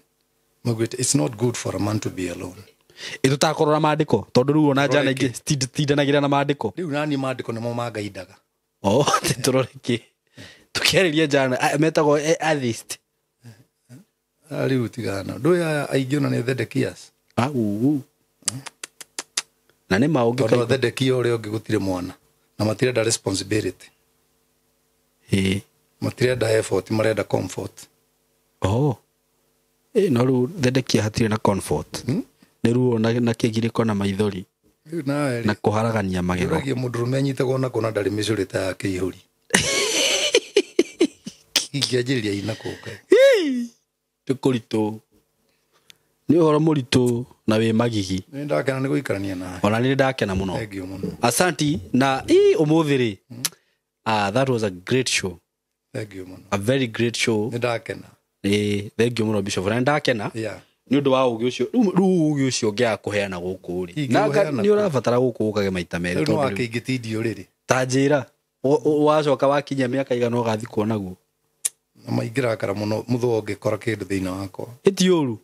magwĩte it's not good for a man to be alone tũtakorora maandĩko tondũ rĩu ona njana ingĩ citindanagĩra na maandĩko rĩu nani maandĩko nĩmo mangaindaga tũroreke tũkĩarĩria njana metagwo atheist rĩu tigana ndũĩ aingĩ ona nĩ Zedekias na nĩ maũngĩ tondũ Zedekia ũrĩa ũngĩ gũtirĩ mwana na matirenda responsibility matirenda effort marenda comfort no rĩu Zedekia hatirĩ na comfort nĩ ruo na kĩgirĩko na maithori na kũharagania magego ũragia mũndũrũme anyitagwo na kũna ndarĩ mĩcũrĩ ta yake ihũri ingĩanjĩrĩria ina kũnga tũkũritũ nĩ ũhoro mũritũ na wĩ magigi nĩ ndakena nĩ gũikarania nawe ona nĩ ndakena mũno thengiũ mũno asanti na ũmũthĩ rĩ that was a great show thengiũ mũno a very great show nĩ ndakena thengiũ mũno Bishop na ndakena nĩ ũndũ wa ũgĩ ũcio rĩu ũgĩ ũcio ũngĩaga kũheana gũkũ rĩ na nĩ ũrabatara gũkũ ũkage maita merĩ tondũ rĩu akĩingĩtindio rĩrĩ ta njĩra wacoka wakinya mĩaka igana ũgathiĩ kuonaguo na maingĩrakara mũno mũthũ ũngĩkora kĩndũ thĩinĩ wakwa ĩtiũru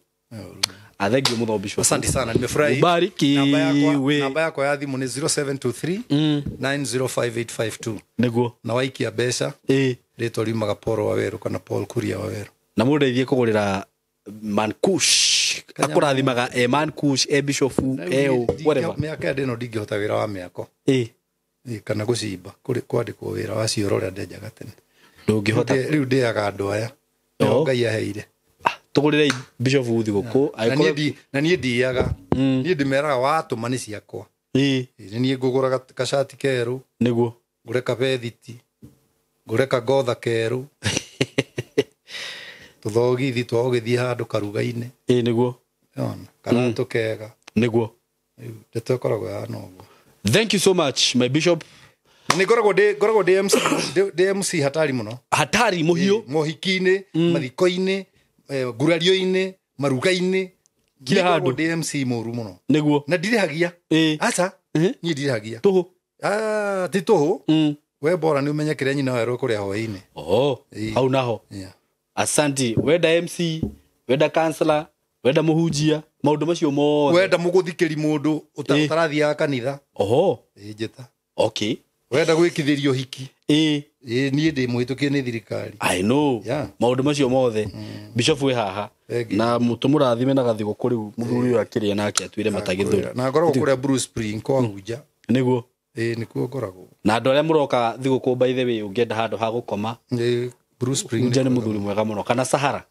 thengiũ mũno Bishop asante sana nimefurahi namba yakwa ya thimũ nĩ 0723 905852 nĩguo na waikia mbeca rĩtwa riumaga Paul Waweru kana Paul Kuria Waweru na mũndeithie kũgũrĩra Mankush akũrathimaga Mankush Bishop whatever mĩaka ndĩno ndingĩhota wĩra wa mĩako kana gũcimba kwandĩkwo wĩra wa cioro ũrĩa ndenjaga tene ndũngĩhota rĩu ndĩaga andũ aya Ngai aheire tũgũrĩre Bishop thigũkũ na niĩ ndiaga niĩ ndĩmeraga watũma nĩ ciakwa nĩ niĩ ngũgũra gacati kerũ nĩguo ngũre kabethiti ngũre kagotha kerũ tũthogithi twa gũgĩthiĩ handũ karuga-inĩ nĩguo karatũ kega nĩguo ndeto ĩkoragwo ya noguo thank you so much my Bishop nĩ ngoragwo ndĩ MC hatari mũno hatari mũhiũ mohiki-inĩ mathiko-inĩ ngurario-inĩ maruga-inĩ kila handũ ndĩ MC mũru mũno nĩguo na ndirĩhagia aca niĩ ndirĩhagia tũhũ ti tũhũ we bora nĩ ũmenye kĩrĩa nyina werwo kũrĩa hwaĩ-inĩ hau naho asanti wenda MC wenda counselor wenda mũhunjia maũndũ macio mothe wenda mũgũthikĩri mũndũ ũtarathiaga kanitha njĩta okay wenda gwĩkithĩrio hiki niĩ ndĩ mũhĩtũkie nĩ thirikari I know maũndũ macio mothe Bishop wĩ haha na mũtũmũrathime na gathigũkũ rĩu mũthuri ũyũ akĩrĩa nake atuire matagĩthũri na ngoragwo kũrĩa Bruce Spring kwa Hunja nĩguo nĩkuo ngoragwo na andũ arĩa mũroka thigũkũ by the way ũngĩenda handũ ha gũkoma Bruce Spring Hunja nĩ mũthuri mwega mũno kana Sahara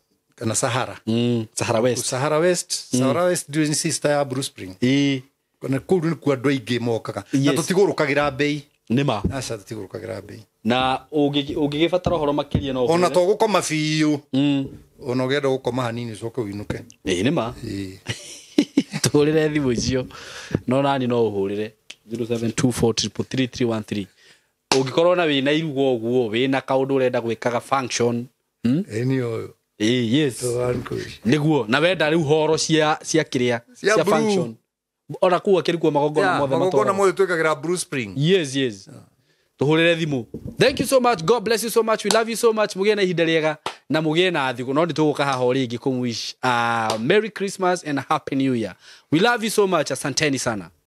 Sahara West during sister ya Bruce Spring kana kũu nĩkuo andũ aingĩ mokaga na tũtigũrũkagĩra mbei nĩma aca tũtigũrũkagĩra mbei na ũngĩgĩbatara ũhoro makĩria no ona to gũkoma biũ ona ũgĩenda gũkoma hanini ũcoke ũinũke nĩma tũhũrĩre thimũ icio no nani no ũhũrĩre 0724333313 ũngĩkorwo na wĩna irugo ũguo wĩna kaũndũ ũrenda gwĩkaga function yes nĩguo na wenda rĩu horo cia kĩrĩa cia function ona kuwa kĩrikuo magongona mothe twĩkagĩra Bruce Spring yes tuhurire thimu. Thank you so much, God bless you so much, we love you so much. Mugie na ihinda riega na mugie na thiku no ndituguka haha ringi kumwish Merry Christmas and Happy New Year. We love you so much, asanteni sana.